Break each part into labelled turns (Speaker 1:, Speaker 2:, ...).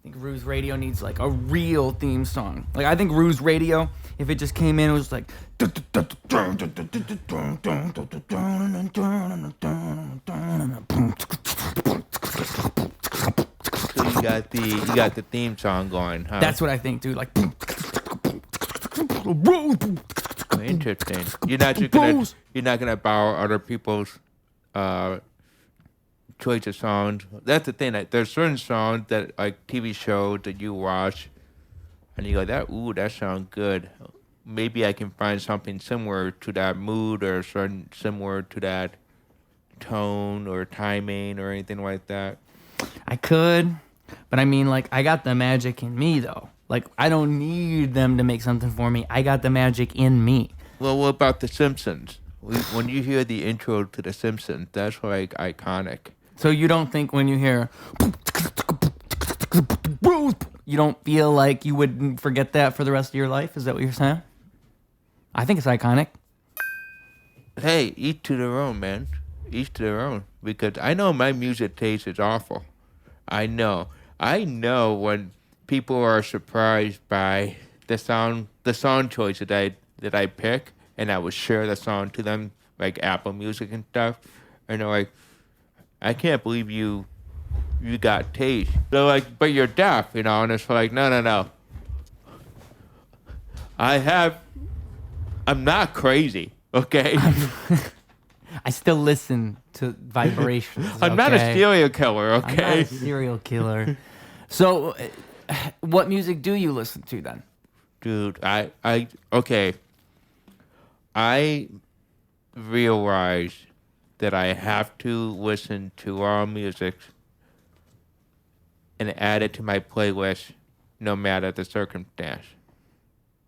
Speaker 1: think Ruse Radio needs like a real theme song. Like I think Ruse Radio, if it just came in, it was like.
Speaker 2: So you got the theme song going, huh?
Speaker 1: That's what I think, dude. Like.
Speaker 2: Interesting. You're not gonna borrow other people's choice of songs. That's the thing. Like, there's certain songs that like TV shows that you watch, and you go, that sounds good. Maybe I can find something similar to that mood or similar to that tone or timing or anything like that.
Speaker 1: I could, but I mean, like, I got the magic in me, though. Like, I don't need them to make something for me. I got the magic in me.
Speaker 2: Well, what about The Simpsons? When you hear the intro to The Simpsons, that's like iconic.
Speaker 1: So you don't think when you hear, you don't feel like you would forget that for the rest of your life? Is that what you're saying? I think it's iconic.
Speaker 2: Hey, each to their own, man. Each to their own. Because I know my music taste is awful. I know when people are surprised by the song choice that I pick, and I would share the song to them, like Apple Music and stuff, and they're like, I can't believe you got taste. They're like, but you're deaf, and it's like, no. I'm not crazy, okay?
Speaker 1: I still listen to vibrations.
Speaker 2: I'm not a serial killer, okay?
Speaker 1: I'm not a serial killer. So, what music do you listen to then?
Speaker 2: Dude, I realize that I have to listen to all music and add it to my playlist no matter the circumstance.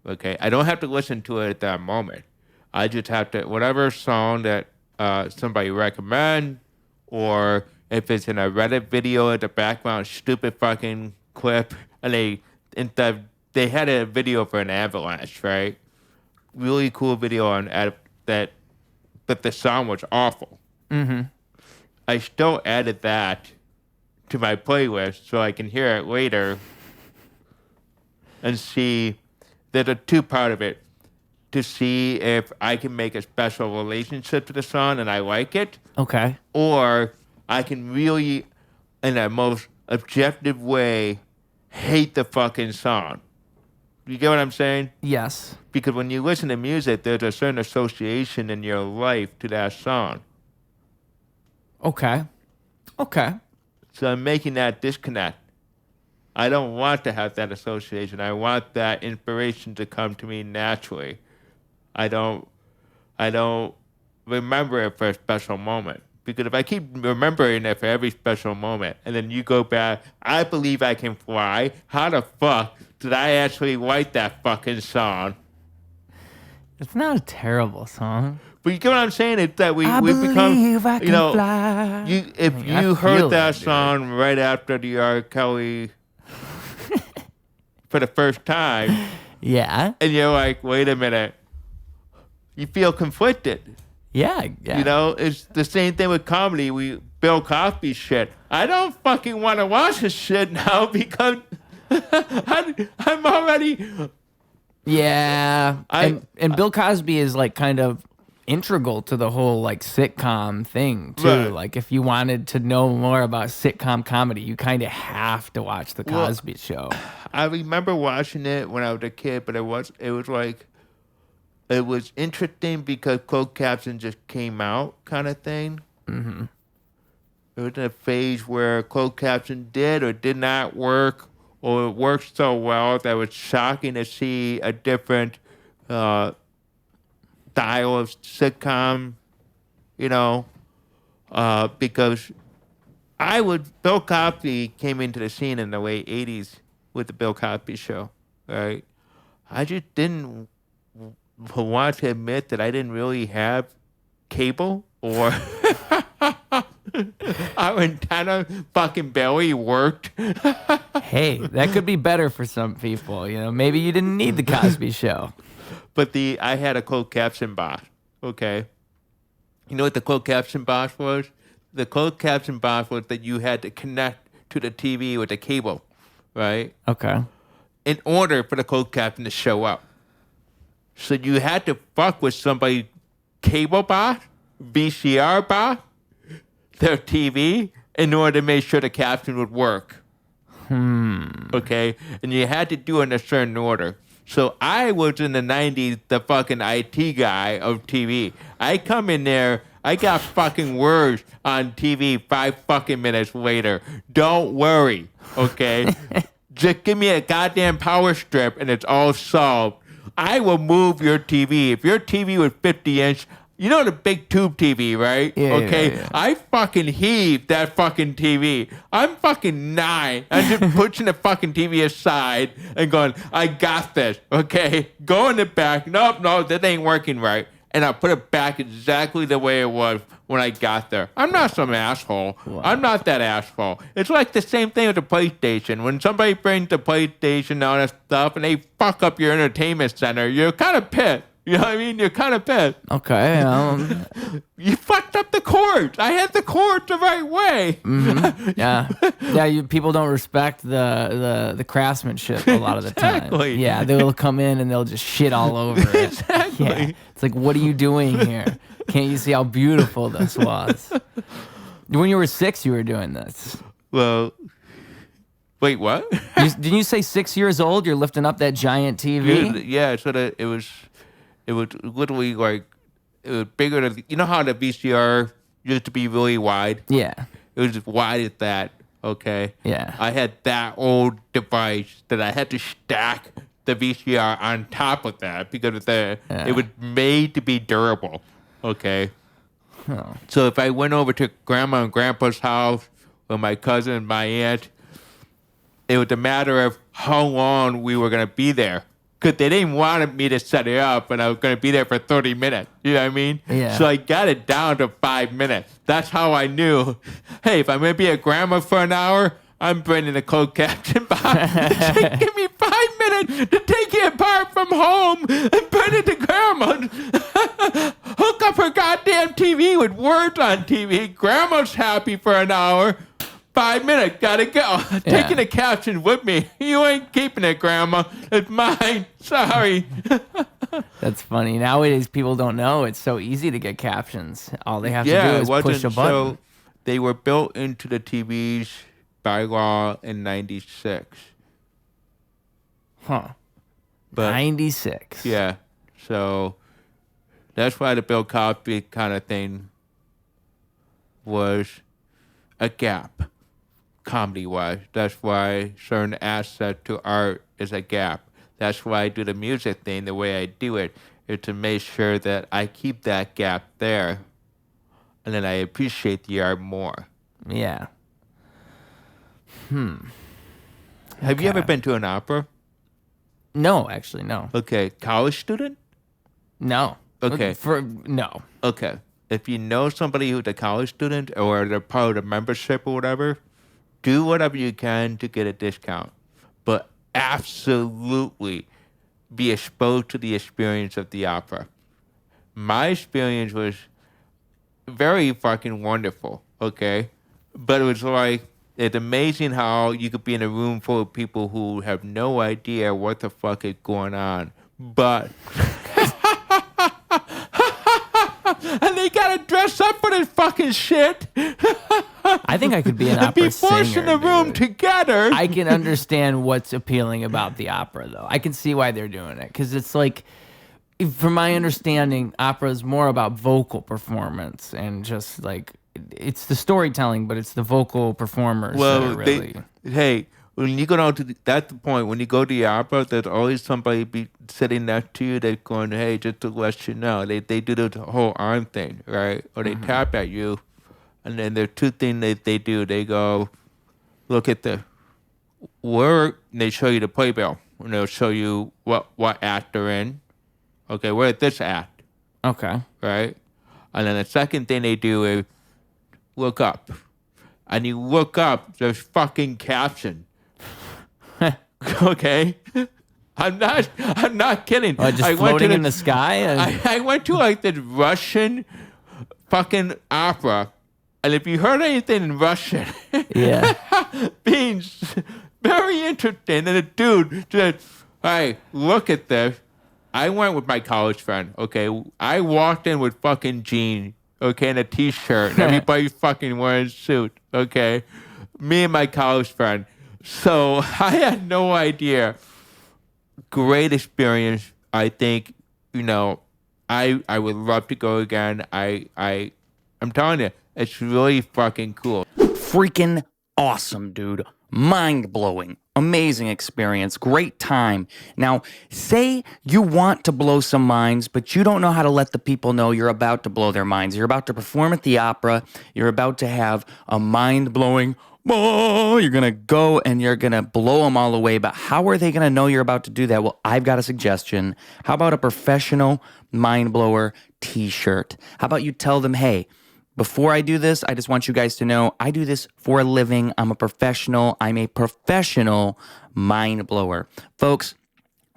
Speaker 2: Okay? I don't have to listen to it at that moment. I just have to, whatever song that somebody recommend, or if it's in a Reddit video in the background, stupid fucking clip, and they had a video for an avalanche, right? Really cool video on that, but the song was awful.
Speaker 1: Mm-hmm.
Speaker 2: I still added that to my playlist so I can hear it later and see. There's a two-part of it, to see if I can make a special relationship to the song and I like it.
Speaker 1: Okay.
Speaker 2: Or I can really, in a most objective way, hate the fucking song. You get what I'm saying?
Speaker 1: Yes.
Speaker 2: Because when you listen to music, there's a certain association in your life to that song.
Speaker 1: Okay.
Speaker 2: So I'm making that disconnect. I don't want to have that association. I want that inspiration to come to me naturally. I don't remember it for a special moment. Because if I keep remembering it for every special moment, and then you go back, I believe I can fly. How the fuck did I actually write that fucking song?
Speaker 1: It's not a terrible song.
Speaker 2: But you get what I'm saying? It's that we become,
Speaker 1: I can fly.
Speaker 2: If you heard that song right after the R. Kelly for the first time,
Speaker 1: yeah,
Speaker 2: and you're like, wait a minute, you feel conflicted.
Speaker 1: Yeah.
Speaker 2: It's the same thing with comedy. Bill Cosby shit. I don't fucking want to watch this shit now because I'm already.
Speaker 1: Yeah, and Bill Cosby is like kind of integral to the whole like sitcom thing too.
Speaker 2: Right.
Speaker 1: Like if you wanted to know more about sitcom comedy, you kind of have to watch the Cosby Show.
Speaker 2: I remember watching it when I was a kid, but it was interesting because closed caption just came out, kind of thing.
Speaker 1: Mm-hmm.
Speaker 2: It was in a phase where closed caption did or did not work, or it worked so well that it was shocking to see a different style of sitcom, because Bill Cosby came into the scene in the late 80s with the Bill Cosby Show, right? I just didn't want to admit that I didn't really have cable, or our antenna fucking barely worked.
Speaker 1: Hey, that could be better for some people. Maybe you didn't need the Cosby Show.
Speaker 2: But I had a closed caption box, okay? You know what the closed caption box was? The closed caption box was that you had to connect to the TV with the cable, right?
Speaker 1: Okay.
Speaker 2: In order for the co-captain to show up. So you had to fuck with somebody cable bot, VCR bot, their TV, in order to make sure the caption would work. Okay? And you had to do it in a certain order. So I was in the 90s the fucking IT guy of TV. I come in there, I got fucking words on TV 5 fucking minutes later. Don't worry, okay? Just give me a goddamn power strip and it's all solved. I will move your TV. If your TV was 50-inch, you know the big tube TV, right?
Speaker 1: Yeah,
Speaker 2: okay.
Speaker 1: yeah.
Speaker 2: I fucking heaved that fucking TV. I'm fucking 9. I'm just pushing the fucking TV aside and going, I got this, okay? Go in the back. Nope, no, that ain't working right. And I put it back exactly the way it was when I got there. I'm not some asshole.
Speaker 1: Wow.
Speaker 2: I'm not that asshole. It's like the same thing with the PlayStation. When somebody brings the PlayStation and all that stuff and they fuck up your entertainment center, you're kind of pissed. You know what I mean? You're kind of pissed.
Speaker 1: Okay.
Speaker 2: You fucked up the chords. I had the chords the right way.
Speaker 1: Yeah. Yeah. People don't respect the craftsmanship a lot of the time.
Speaker 2: Exactly.
Speaker 1: Yeah. They'll come in and they'll just shit all over it.
Speaker 2: Exactly.
Speaker 1: Yeah. It's like, what are you doing here? Can't you see how beautiful this was? When you were 6, you were doing this.
Speaker 2: Well, wait, what?
Speaker 1: Didn't you say 6 years old? You're lifting up that giant TV?
Speaker 2: Yeah, so that it was literally like, it was bigger than, you know how the VCR used to be really wide?
Speaker 1: Yeah.
Speaker 2: It was as wide as that, okay?
Speaker 1: Yeah.
Speaker 2: I had that old device that I had to stack the VCR on top of that because it was made to be durable, okay?
Speaker 1: Oh.
Speaker 2: So if I went over to Grandma and Grandpa's house with my cousin and my aunt, it was a matter of how long we were going to be there. Because they didn't want me to set it up and I was going to be there for 30 minutes. You know what I mean?
Speaker 1: Yeah.
Speaker 2: So I got it down to 5 minutes. That's how I knew, hey, if I'm going to be at Grandma for an hour, I'm bringing the co-captain box. Give me 5 minutes to take it apart from home and bring it to Grandma. Hook up her goddamn TV with words on TV. Grandma's happy for an hour. 5 minutes, gotta go. Taking the caption with me. You ain't keeping it, Grandma. It's mine. Sorry.
Speaker 1: That's funny. Nowadays, people don't know. It's so easy to get captions. All they have to do is push a button.
Speaker 2: So they were built into the TVs by law in 96.
Speaker 1: Huh.
Speaker 2: But
Speaker 1: 96.
Speaker 2: yeah, so that's why the Bill Cosby kind of thing was a gap, comedy-wise. That's why certain asset to art is a gap. That's why I do the music thing the way I do it, is to make sure that I keep that gap there, and then I appreciate the art more.
Speaker 1: Yeah.
Speaker 2: Have you ever been to an opera?
Speaker 1: No, actually, no.
Speaker 2: Okay, college student?
Speaker 1: No.
Speaker 2: Okay.
Speaker 1: No.
Speaker 2: Okay. If you know somebody who's a college student or they're part of the membership or whatever, do whatever you can to get a discount. But absolutely be exposed to the experience of the opera. My experience was very fucking wonderful, okay? But it was like, it's amazing how you could be in a room full of people who have no idea what the fuck is going on. But... and they gotta dress up for this fucking shit.
Speaker 1: I think I could be an opera
Speaker 2: be forced
Speaker 1: singer,
Speaker 2: in the room
Speaker 1: dude.
Speaker 2: together.
Speaker 1: I can understand what's appealing about the opera, though. I can see why they're doing it, because it's like, from my understanding, opera is more about vocal performance and just like, it's the storytelling, but it's the vocal performers that are really...
Speaker 2: hey, when you go down to that's the point. When you go to the opera, there's always somebody be sitting next to you. They're going, hey, just to let you know. They do the whole arm thing, right? Or they tap at you. And then there are two things they do. They go, look at the word, and they show you the playbill. And they'll show you what act they're in. Okay, we're at this act.
Speaker 1: Okay.
Speaker 2: Right? And then the second thing they do is look up. And you look up, there's fucking caption. Okay? I'm not kidding.
Speaker 1: Just floating in the sky?
Speaker 2: I went to like this Russian fucking opera. And if you heard anything in Russian,
Speaker 1: Yeah.
Speaker 2: being Very interesting. And the dude said, hey, look at this. I went with my college friend, okay? I walked in with fucking jeans, okay, and a t-shirt, and everybody fucking wearing a suit, okay? Me and my college friend. So I had no idea. Great experience. I think, I would love to go again. I'm telling you, it's really fucking cool.
Speaker 3: Freaking awesome, dude. Mind-blowing. Amazing experience. Great time. Now, say you want to blow some minds, but you don't know how to let the people know you're about to blow their minds. You're about to perform at the opera. You're about to have a mind-blowing, you're going to go and you're going to blow them all away. But how are they going to know you're about to do that? Well, I've got a suggestion. How about a professional mind-blower t-shirt? How about you tell them, hey, before I do this, I just want you guys to know I do this for a living. I'm a professional. I'm a professional mind blower. Folks,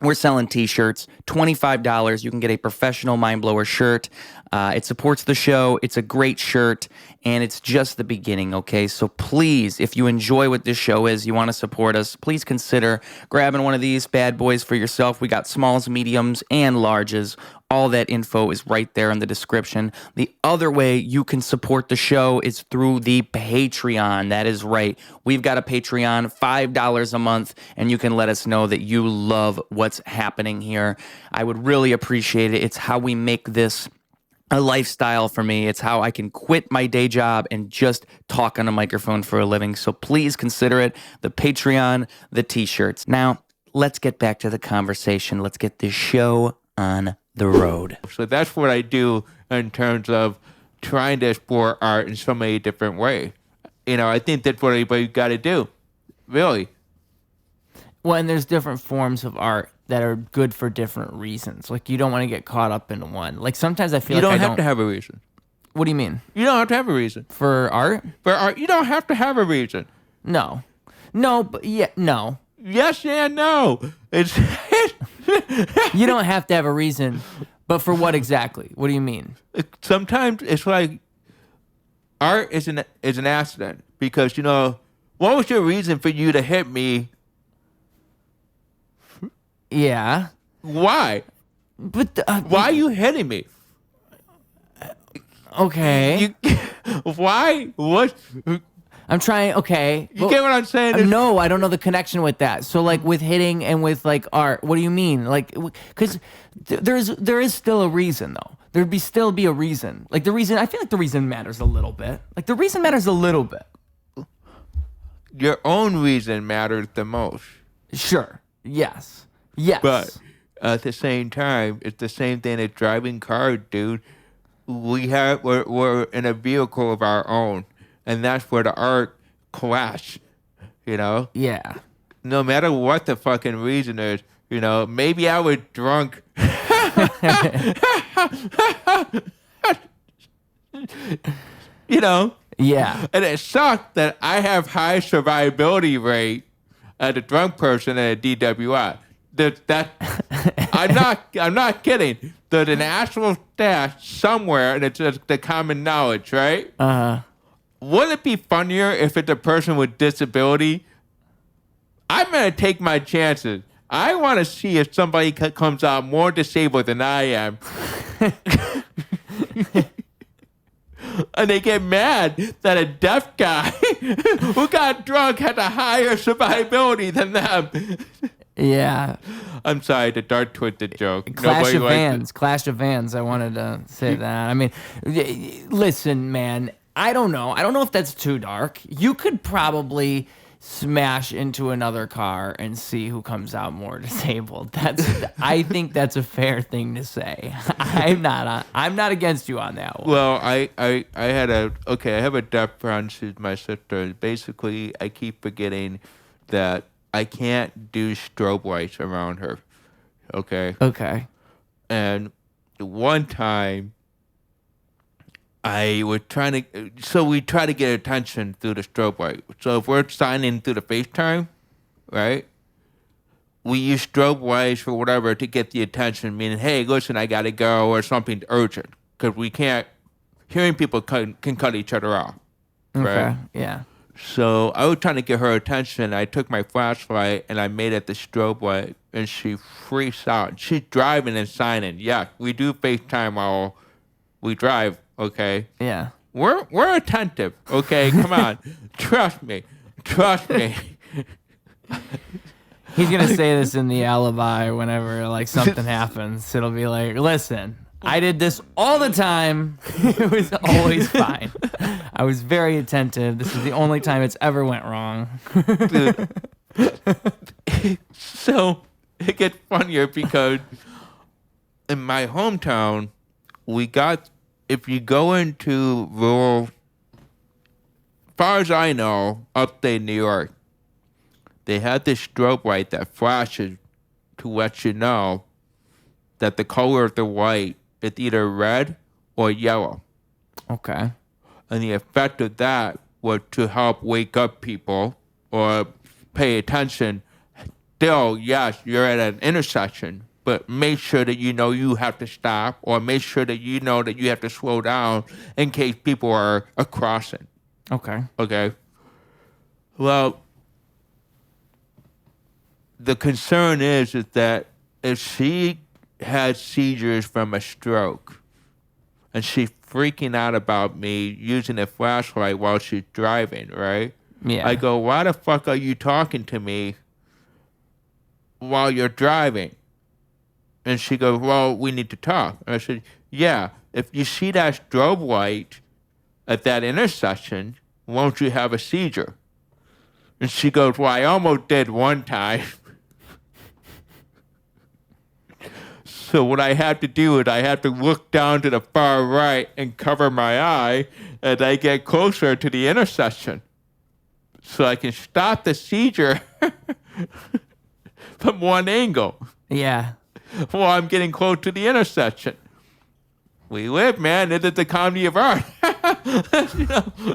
Speaker 3: we're selling t-shirts, $25. You can get a professional mind blower shirt. It supports the show. It's a great shirt, and it's just the beginning, okay? So please, if you enjoy what this show is, you want to support us, please consider grabbing one of these bad boys for yourself. We got smalls, mediums, and larges. All that info is right there in the description. The other way you can support the show is through the Patreon. That is right. We've got a Patreon, $5 a month, and you can let us know that you love what's happening here. I would really appreciate it. It's how we make this a lifestyle for me. It's how I can quit my day job and just talk on a microphone for a living. So please consider it. The Patreon, the t-shirts. Now, let's get back to the conversation. Let's get this show on the road.
Speaker 2: So that's what I do in terms of trying to explore art in so many different ways. I think that's what everybody got to do, really.
Speaker 1: Well, and there's different forms of art that are good for different reasons. Like, you don't want to get caught up in one. Like, sometimes I feel
Speaker 2: you
Speaker 1: like
Speaker 2: don't have to have a reason.
Speaker 1: What do you mean?
Speaker 2: You don't have to have a reason.
Speaker 1: For art?
Speaker 2: For art, you don't have to have a reason.
Speaker 1: No, but yeah, no.
Speaker 2: Yes and no. It's
Speaker 1: You don't have to have a reason, but for what exactly? What do you mean?
Speaker 2: Sometimes it's like art is an accident because what was your reason for you to hit me?
Speaker 1: Yeah.
Speaker 2: Why?
Speaker 1: But
Speaker 2: why are you hitting me?
Speaker 1: Okay.
Speaker 2: Why? What?
Speaker 1: I'm trying. Okay.
Speaker 2: You get what I'm saying?
Speaker 1: No, I don't know the connection with that. So, like, with hitting and with like art, what do you mean? Like, because there is still a reason though. There'd still be a reason. Like the reason. I feel like the reason matters a little bit. Like the reason matters a little bit.
Speaker 2: Your own reason matters the most.
Speaker 1: Sure. Yes. Yes.
Speaker 2: But at the same time, it's the same thing as driving cars, dude. We're in a vehicle of our own. And that's where the art clash,
Speaker 1: Yeah.
Speaker 2: No matter what the fucking reason is, maybe I was drunk.
Speaker 1: Yeah.
Speaker 2: And it sucked that I have high survivability rate as a drunk person and a DWI. I'm not kidding. There's an actual stat somewhere, and it's just the common knowledge, right?
Speaker 1: Uh-huh.
Speaker 2: Wouldn't it be funnier if it's a person with disability? I'm going to take my chances. I want to see if somebody comes out more disabled than I am. And they get mad that a deaf guy who got drunk had a higher survivability than them.
Speaker 1: Yeah.
Speaker 2: I'm sorry, the dark twisted joke.
Speaker 1: Clash of Vans. I wanted to say that. I mean, listen, man. I don't know. I don't know if that's too dark. You could probably smash into another car and see who comes out more disabled. I think that's a fair thing to say. I'm not against you on that one.
Speaker 2: Well, I have a deaf friend. She's my sister. Basically, I keep forgetting that I can't do strobe lights around her. Okay. And one time, we try to get attention through the strobe light. So if we're signing through the FaceTime, right? We use strobe lights or whatever to get the attention, meaning, hey, listen, I gotta go, or something urgent, because we can't. Hearing people can cut each other off, right?
Speaker 1: Okay. Yeah.
Speaker 2: So I was trying to get her attention. I took my flashlight and I made it the strobe light, and she freaks out. She's driving and signing. Yeah, we do FaceTime while we drive. Okay.
Speaker 1: Yeah.
Speaker 2: We're attentive. Okay, come on, trust me.
Speaker 1: He's gonna say this in the alibi whenever like something happens. It'll be like, listen, I did this all the time. It was always fine. I was very attentive. This is the only time it's ever went wrong.
Speaker 2: Dude. So it gets funnier because in my hometown, if you go into rural, far as I know, upstate New York, they had this strobe light that flashes to let you know that the color of the light is either red or yellow.
Speaker 1: Okay.
Speaker 2: And the effect of that was to help wake up people or pay attention. Still, yes, you're at an intersection, but make sure that you know you have to stop, or make sure that you know that you have to slow down in case people are crossing.
Speaker 1: Okay.
Speaker 2: Okay? Well, the concern is that if she had seizures from a stroke and she's freaking out about me using a flashlight while she's driving, right?
Speaker 1: Yeah.
Speaker 2: I go, why the fuck are you talking to me while you're driving? And she goes, well, we need to talk. And I said, yeah, if you see that strobe light at that intersection, won't you have a seizure? And she goes, well, I almost did one time. So what I had to do is I had to look down to the far right and cover my eye as I get closer to the intersection so I can stop the seizure from one angle
Speaker 1: Yeah.
Speaker 2: while I'm getting close to the intersection. We live, man. It is the comedy of art.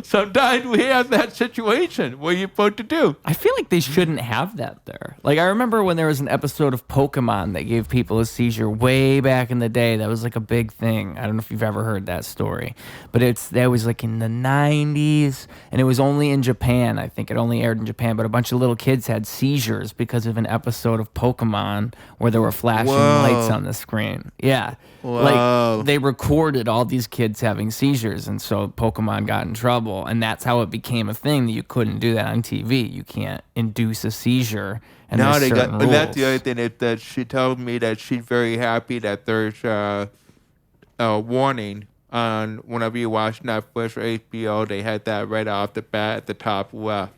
Speaker 2: Sometimes we have that situation. What are you supposed to do?
Speaker 1: I feel like they shouldn't have that there. Like, I remember when there was an episode of Pokemon that gave people a seizure way back in the day. That was like a big thing. I don't know if you've ever heard that story, but that was like in the 90s, and it was only in Japan. I think it only aired in Japan, but a bunch of little kids had seizures because of an episode of Pokemon where there were flashing lights on the screen. Yeah.
Speaker 2: Whoa.
Speaker 1: Like, they recorded all these kids having seizures, and so Pokemon got in trouble, and that's how it became a thing that you couldn't do that on TV. You can't induce a seizure, and
Speaker 2: No,
Speaker 1: there's certain rules.
Speaker 2: that's the other thing is that she told me that she's very happy that there's a warning on whenever you watch Netflix or HBO. They had that right off the bat at the top left.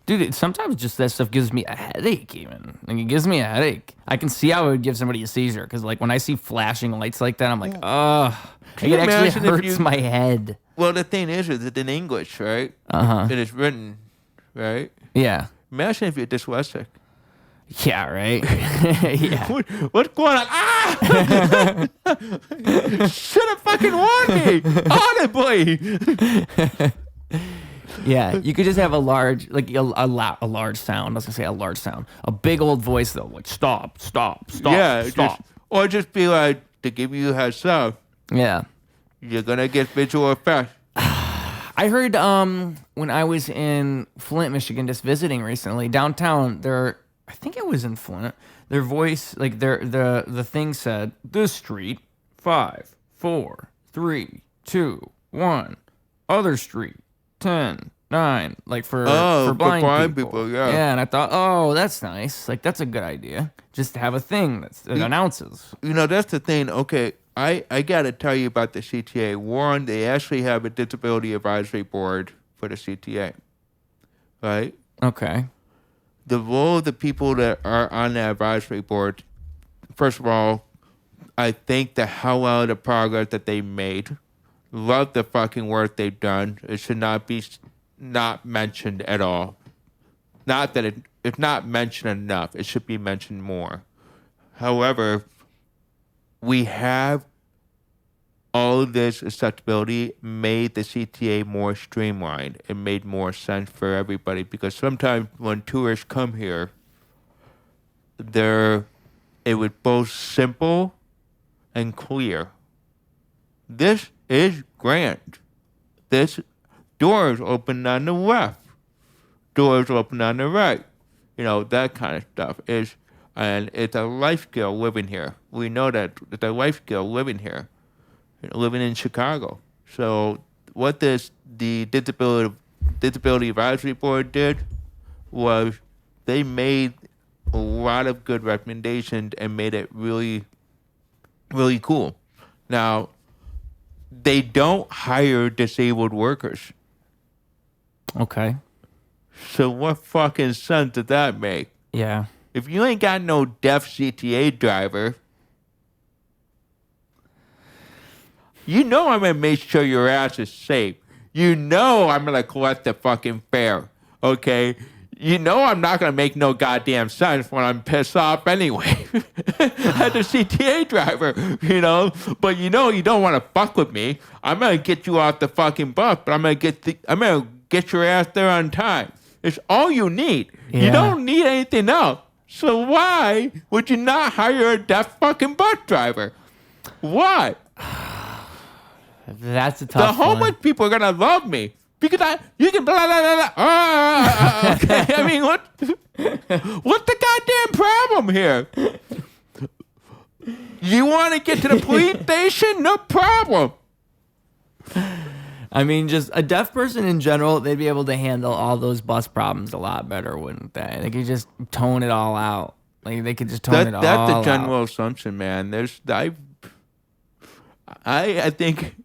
Speaker 1: Dude, sometimes just that stuff gives me a headache even. Like, it gives me a headache. I can see how it would give somebody a seizure, because like when I see flashing lights like that, I'm like, ugh.
Speaker 2: Can you
Speaker 1: It actually
Speaker 2: imagine if
Speaker 1: hurts
Speaker 2: you-
Speaker 1: my head.
Speaker 2: Well, the thing is it's in English, right?
Speaker 1: Uh-huh.
Speaker 2: It is written, right?
Speaker 1: Yeah.
Speaker 2: Imagine if you're dyslexic.
Speaker 1: Yeah, right? Yeah.
Speaker 2: What's going on? Ah! Should have fucking warned me audibly.
Speaker 1: Yeah, you could just have a large, like a large sound. I was gonna say a large sound, a big old voice though, like stop,
Speaker 2: Yeah,
Speaker 1: stop.
Speaker 2: just be like, to give you a heads up,
Speaker 1: Yeah,
Speaker 2: you're gonna get visual effects.
Speaker 1: I heard when I was in Flint, Michigan, just visiting recently downtown. I think it was in Flint. Their voice, like the thing said, "This street, 5, 4, 3, 2, 1. Other street, 10, 9." Like for blind people.
Speaker 2: yeah.
Speaker 1: Yeah, and I thought, oh, that's nice. Like, that's a good idea. Just to have a thing that announces.
Speaker 2: You know, that's the thing. Okay, I got to tell you about the CTA. One, they actually have a disability advisory board for the CTA, right?
Speaker 1: Okay.
Speaker 2: The role of the people that are on the advisory board, first of all, I think the hell out of the progress that they made. Love the fucking work they've done. It should not be not mentioned at all. Not that it's not mentioned enough. It should be mentioned more. However, we have all of this accessibility made the CTA more streamlined. It made more sense for everybody, because sometimes when tourists come here, it was both simple and clear. This is grand. This door is open on the left. doors open on the right. That kind of stuff and it's a life skill living here. We know that it's a life skill living here, living in Chicago. So what the Disability Advisory Board did was they made a lot of good recommendations and made it really, really cool. Now, they don't hire disabled workers.
Speaker 1: Okay.
Speaker 2: So what fucking sense does that make?
Speaker 1: Yeah.
Speaker 2: If you ain't got no deaf CTA driver, I'm going to make sure your ass is safe. I'm going to collect the fucking fare, okay? I'm not going to make no goddamn sense when I'm pissed off anyway. As a CTA driver, But you don't want to fuck with me. I'm going to get you off the fucking bus, but I'm going to get your ass there on time. It's all you need.
Speaker 1: Yeah.
Speaker 2: You don't need anything else. So why would you not hire a deaf fucking bus driver? Why?
Speaker 1: That's a tough
Speaker 2: The homeless
Speaker 1: one.
Speaker 2: people are going to love me. Because you can blah, blah, blah, blah. Okay, I mean, what's the goddamn problem here? You want to get to the police station? No problem.
Speaker 1: I mean, just a deaf person in general, they'd be able to handle all those bus problems a lot better, wouldn't they? They could just tone it all out. Like, they could just tone it all out.
Speaker 2: That's the general assumption, man. I think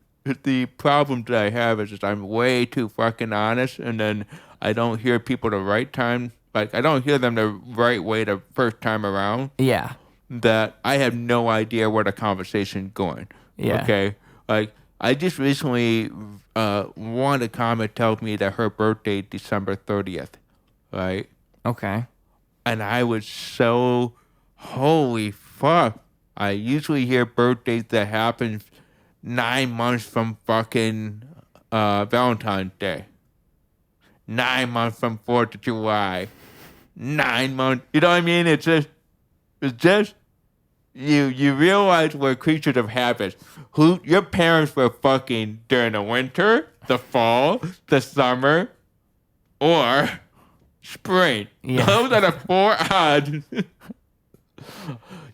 Speaker 2: the problem that I have is just I'm way too fucking honest, and then I don't hear people the right time. Like, I don't hear them the right way the first time around.
Speaker 1: Yeah.
Speaker 2: That I have no idea where the conversation's going.
Speaker 1: Yeah.
Speaker 2: Okay? Like, I just recently, one comment tells me that her birthday is December 30th, right?
Speaker 1: Okay.
Speaker 2: And I was so, holy fuck. I usually hear birthdays that happen 9 months from fucking Valentine's Day. 9 months from 4th of July. 9 months. You know what I mean? It's just, you realize we're creatures of habits. Your parents were fucking during the winter, the fall, the summer, or spring.
Speaker 1: Yeah.
Speaker 2: Those are the four odds.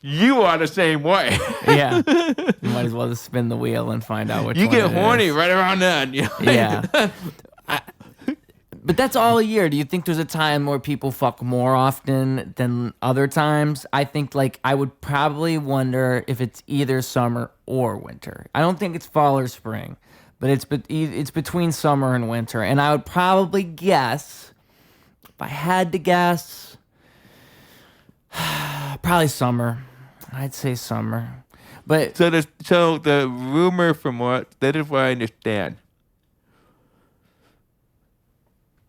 Speaker 2: You are the same way.
Speaker 1: Yeah. You might as well just spin the wheel and find out which
Speaker 2: You
Speaker 1: one
Speaker 2: get
Speaker 1: it
Speaker 2: horny
Speaker 1: is.
Speaker 2: right around then.
Speaker 1: Yeah. But that's all year. Do you think there's a time where people fuck more often than other times? I think, like, I would probably wonder if it's either summer or winter. I don't think it's fall or spring, but it's between summer and winter. And I would probably guess, if I had to guess, probably summer. I'd say summer. But
Speaker 2: So the rumor from that is what I understand.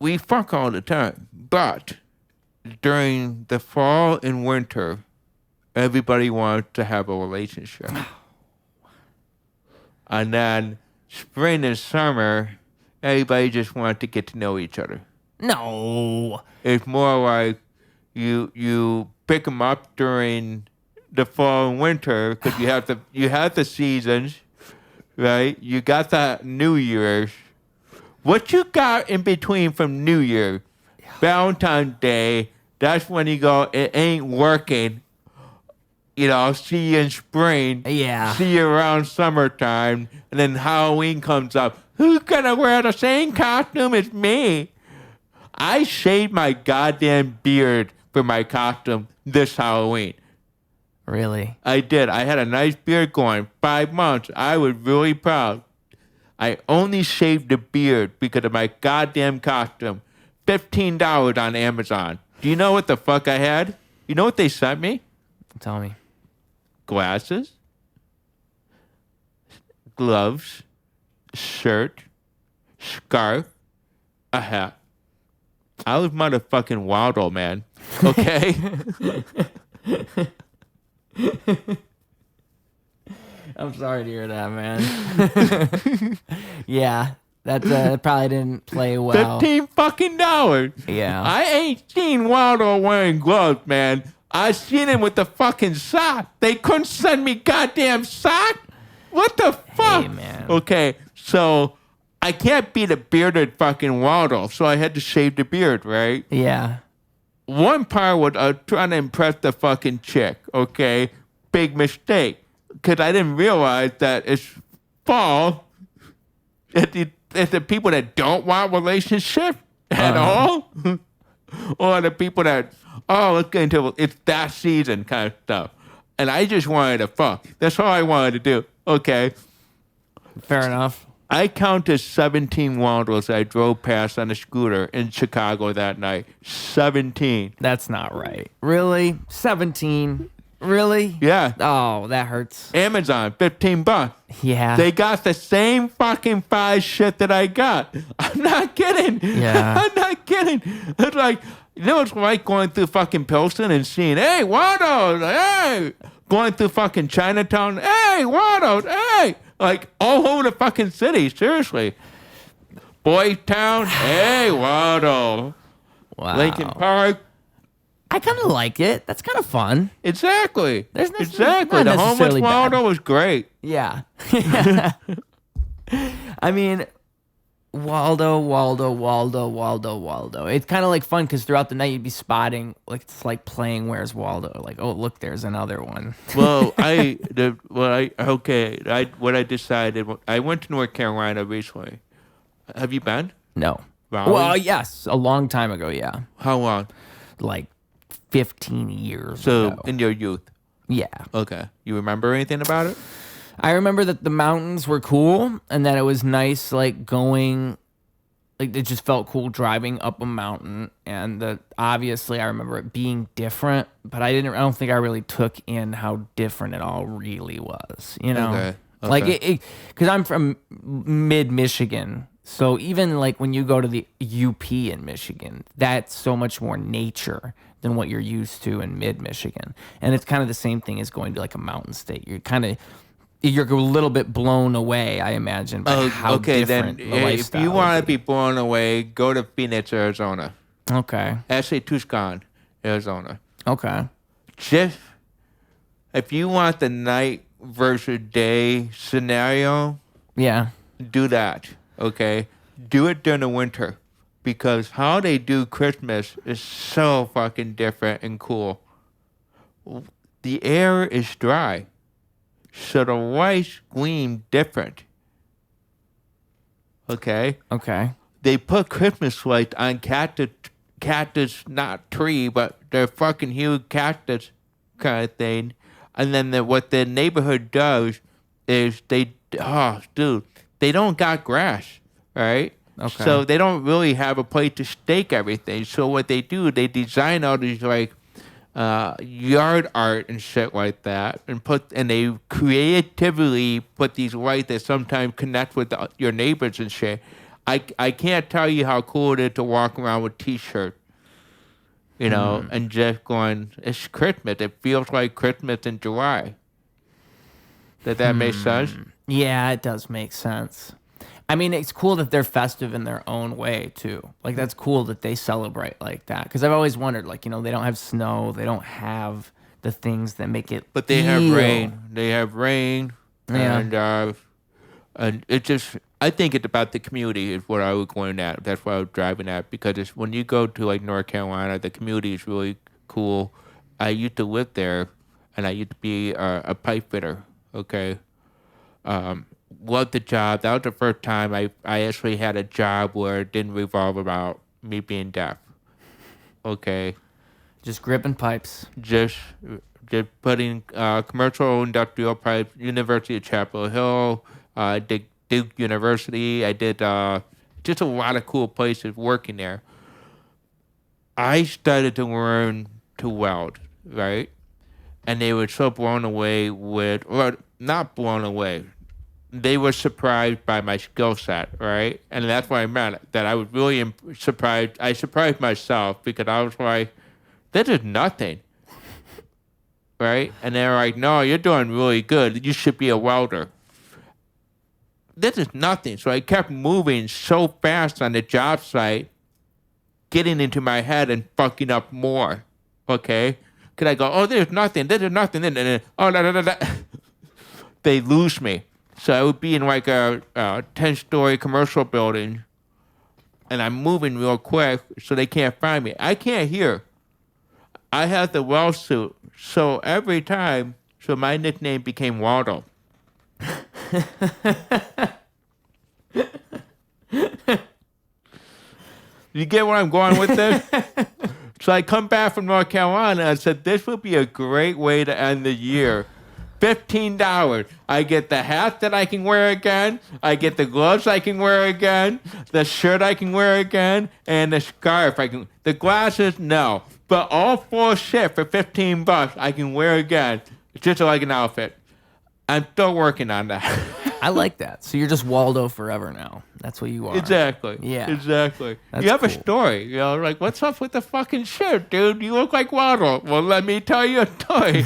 Speaker 2: We fuck all the time, but during the fall and winter, everybody wants to have a relationship. And then spring and summer, everybody just wants to get to know each other.
Speaker 1: no.
Speaker 2: It's more like you pick them up during the fall and winter because you have the seasons, right? You got the New Year's. What you got in between from New Year, Valentine's Day, that's when you go, it ain't working. See you in spring.
Speaker 1: Yeah.
Speaker 2: See you around summertime. And then Halloween comes up. Who's going to wear the same costume as me? I shaved my goddamn beard for my costume this Halloween.
Speaker 1: Really?
Speaker 2: I did. I had a nice beard going 5 months. I was really proud. I only shaved the beard because of my goddamn costume. $15 on Amazon. Do you know what the fuck I had? You know what they sent me?
Speaker 1: Tell me.
Speaker 2: Glasses, gloves, shirt, scarf, a hat. I was motherfucking Waldo, man. Okay?
Speaker 1: I'm sorry to hear that, man. Yeah, that probably didn't play well.
Speaker 2: $15
Speaker 1: Yeah.
Speaker 2: I ain't seen Waldo wearing gloves, man. I seen him with the fucking sock. They couldn't send me goddamn sock. What the fuck?
Speaker 1: Hey, man.
Speaker 2: Okay, so I can't be the bearded fucking Waldo, so I had to shave the beard, right?
Speaker 1: Yeah.
Speaker 2: One part was trying to impress the fucking chick, okay? Big mistake. Because I didn't realize that it's fall. It's the people that don't want relationship at all. Or the people that, let's get into it's that season kind of stuff. And I just wanted to fuck. That's all I wanted to do. Okay.
Speaker 1: Fair enough.
Speaker 2: I counted 17 Waldos I drove past on a scooter in Chicago that night. 17.
Speaker 1: That's not right. Really? 17? Really?
Speaker 2: Yeah.
Speaker 1: Oh, that hurts.
Speaker 2: Amazon, $15.
Speaker 1: Yeah.
Speaker 2: They got the same fucking 5 shit that I got. I'm not kidding.
Speaker 1: Yeah.
Speaker 2: I'm not kidding. It's like, you know, it's like going through fucking Pilsen and seeing, hey, Waldo, hey. Going through fucking Chinatown, hey, Waldo, hey. Like, all over the fucking city, seriously. Boys Town, hey, Waldo.
Speaker 1: Wow.
Speaker 2: Lincoln Park.
Speaker 1: I kind of like it. That's kind of fun.
Speaker 2: Exactly.
Speaker 1: There's
Speaker 2: Exactly.
Speaker 1: not
Speaker 2: The homeless
Speaker 1: necessarily bad.
Speaker 2: Waldo was great.
Speaker 1: Yeah. I mean, Waldo. It's kind of like fun because throughout the night you'd be spotting, like it's like playing Where's Waldo? Like, oh look, there's another one.
Speaker 2: Well, what I decided, I went to North Carolina recently. Have you been?
Speaker 1: No.
Speaker 2: Raleigh?
Speaker 1: Well, yes, a long time ago. Yeah,
Speaker 2: How long?
Speaker 1: like 15 years
Speaker 2: So
Speaker 1: ago.
Speaker 2: in your youth.
Speaker 1: Yeah.
Speaker 2: Okay. You remember anything about it?
Speaker 1: I remember that the mountains were cool and that it was nice, like going, like it just felt cool driving up a mountain. And that obviously I remember it being different, but I don't think I really took in how different it all really was, you know?
Speaker 2: Okay.
Speaker 1: Like because I'm from mid-Michigan. So even like when you go to the UP in Michigan, that's so much more nature than what you're used to in mid-Michigan. And it's kind of the same thing as going to like a mountain state. You're a little bit blown away, I imagine, by how different the lifestyle
Speaker 2: if you want to
Speaker 1: would
Speaker 2: be blown away, go to Phoenix, Arizona.
Speaker 1: Okay.
Speaker 2: Actually, Tucson, Arizona.
Speaker 1: Okay.
Speaker 2: Just if you want the night versus day scenario,
Speaker 1: Yeah.
Speaker 2: do that. Okay, do it during the winter because how they do Christmas is so fucking different and cool. The air is dry, so the lights gleam different. Okay.
Speaker 1: Okay.
Speaker 2: They put Christmas lights on cactus, not tree, but they're fucking huge cactus kind of thing. And then what the neighborhood does is they don't got grass, right?
Speaker 1: Okay.
Speaker 2: So they don't really have a place to stake everything. So what they do, they design all these like yard art and shit like that, and they creatively put these lights that sometimes connect with your neighbors and shit. I can't tell you how cool it is to walk around with T-shirt, you know, and just going, it's Christmas. It feels like Christmas in July. Does that make sense?
Speaker 1: Yeah, it does make sense. I mean, it's cool that they're festive in their own way, too. Like, that's cool that they celebrate like that. Because I've always wondered, like, you know, they don't have snow. They don't have the things that make it
Speaker 2: But they have
Speaker 1: feel-
Speaker 2: rain. They have rain.
Speaker 1: Yeah.
Speaker 2: And it just, I think it's about the community is what I was going at. That's what I was driving at. Because it's, when you go to, like, North Carolina, the community is really cool. I used to live there, and I used to be a pipe fitter, okay? Loved the job. That was the first time I actually had a job where it didn't revolve about me being deaf. Okay.
Speaker 1: Just gripping pipes.
Speaker 2: Just putting commercial industrial pipes, University of Chapel Hill, Duke University. I did just a lot of cool places working there. I started to learn to weld, right? And they were so blown away or not blown away. They were surprised by my skill set, right? And that's what I meant, that I was really surprised. I surprised myself because I was like, this is nothing, right? And they're like, no, you're doing really good. You should be a welder. This is nothing. So I kept moving so fast on the job site, getting into my head and fucking up more, okay? Because I go, oh, there's nothing. This is nothing. And then, oh, da, da, da, da. They lose me. So I would be in like a 10-story commercial building, and I'm moving real quick, so they can't find me. I can't hear. I have the well suit, so every time, so my nickname became Waldo. You get where I'm going with this? So I come back from North Carolina and I said, this would be a great way to end the year. $15. I get the hat that I can wear again. I get the gloves I can wear again. The shirt I can wear again. And the scarf I can. The glasses, no. But all full shit for $15 I can wear again. It's just like an outfit. I'm still working on that.
Speaker 1: I like that. So you're just Waldo forever now. That's what you are.
Speaker 2: Exactly.
Speaker 1: Yeah.
Speaker 2: Exactly.
Speaker 1: That's
Speaker 2: you have a
Speaker 1: cool.
Speaker 2: story. You know, like, what's up with the fucking shirt, dude? You look like Waldo. Well, let me tell you a story.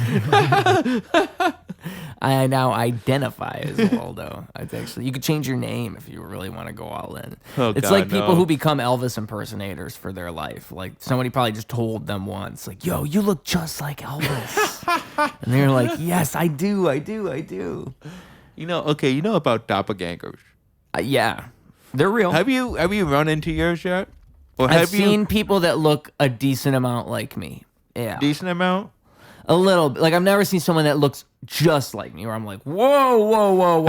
Speaker 1: I now identify as Waldo. It's actually, you could change your name if you really want to go all in.
Speaker 2: Oh,
Speaker 1: it's
Speaker 2: God,
Speaker 1: like people
Speaker 2: no.
Speaker 1: who become Elvis impersonators for their life. Like somebody probably just told them once, like, "Yo, you look just like Elvis," and they're like, "Yes, I do.
Speaker 2: You know about Doppelgängers.
Speaker 1: Yeah, they're real.
Speaker 2: Have you run into yours yet? Or
Speaker 1: I've
Speaker 2: have
Speaker 1: seen people that look a decent amount like me. Yeah,
Speaker 2: decent amount?
Speaker 1: a little bit. Like I've never seen someone that looks just like me, where I'm like, whoa.